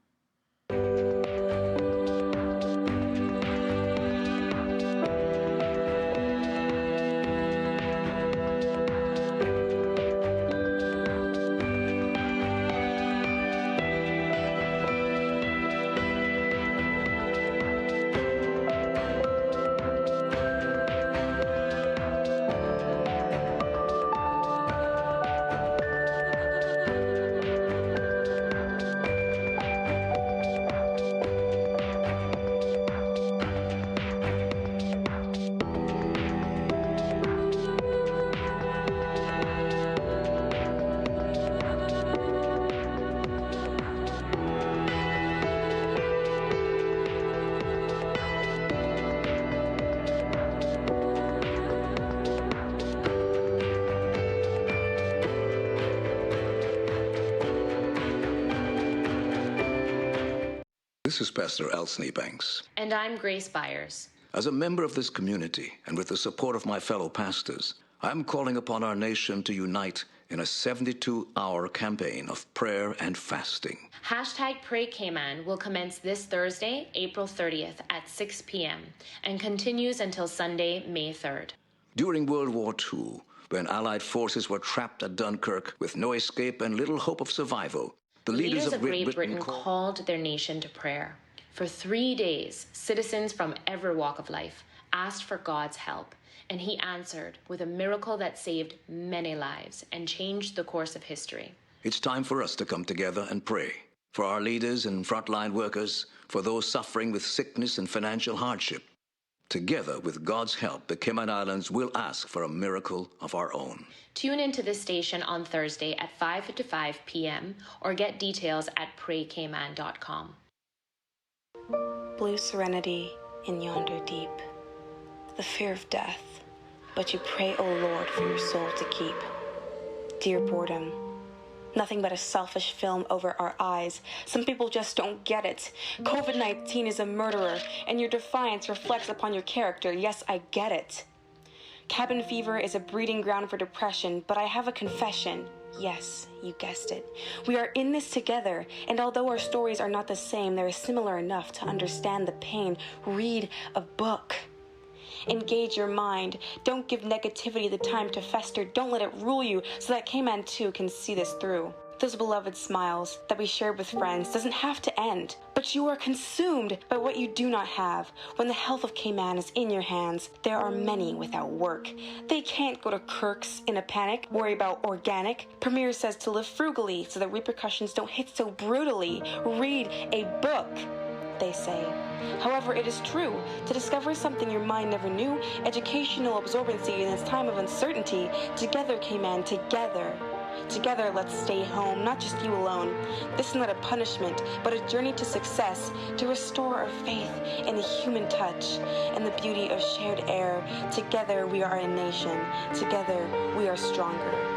This is Pastor Elsney Banks. And I'm Grace Byers. As a member of this community and with the support of my fellow pastors, I'm calling upon our nation to unite in a 72-hour campaign of prayer and fasting. Hashtag Pray Cayman will commence this Thursday, April 30th at 6 p.m. and continues until Sunday, May 3rd. During World War II, when Allied forces were trapped at Dunkirk with no escape and little hope of survival, the leaders of Great Britain called their nation to prayer. For 3 days, citizens from every walk of life asked for God's help, and he answered with a miracle that saved many lives and changed the course of history. It's time for us to come together and pray. For our leaders and frontline workers, for those suffering with sickness and financial hardship. Together, with God's help, the Cayman Islands will ask for a miracle of our own. Tune into this station on Thursday at 5:55 p.m. or get details at praycayman.com. Blue serenity in yonder deep, the fear of death, but you pray, O Lord, for your soul to keep. Dear boredom, nothing but a selfish film over our eyes. Some people just don't get it. COVID-19 is a murderer, and your defiance reflects upon your character. Yes, I get it. Cabin fever is a breeding ground for depression, but I have a confession. Yes, you guessed it. We are in this together, and although our stories are not the same, they're similar enough to understand the pain. Read a book. Engage your mind. Don't give negativity the time to fester. Don't let it rule you so that Cayman too can see this through. Those beloved smiles that we shared with friends doesn't have to end, but you are consumed by what you do not have. When the health of Cayman is in your hands, there are many without work. They can't go to Kirk's in a panic, worry about organic. Premier says to live frugally so that repercussions don't hit so brutally. Read a book, they say. However, it is true. To discover something your mind never knew, educational absorbency in this time of uncertainty, together, Cayman, together. Together, let's stay home, not just you alone. This is not a punishment, but a journey to success, to restore our faith in the human touch and the beauty of shared air. Together, we are a nation. Together, we are stronger.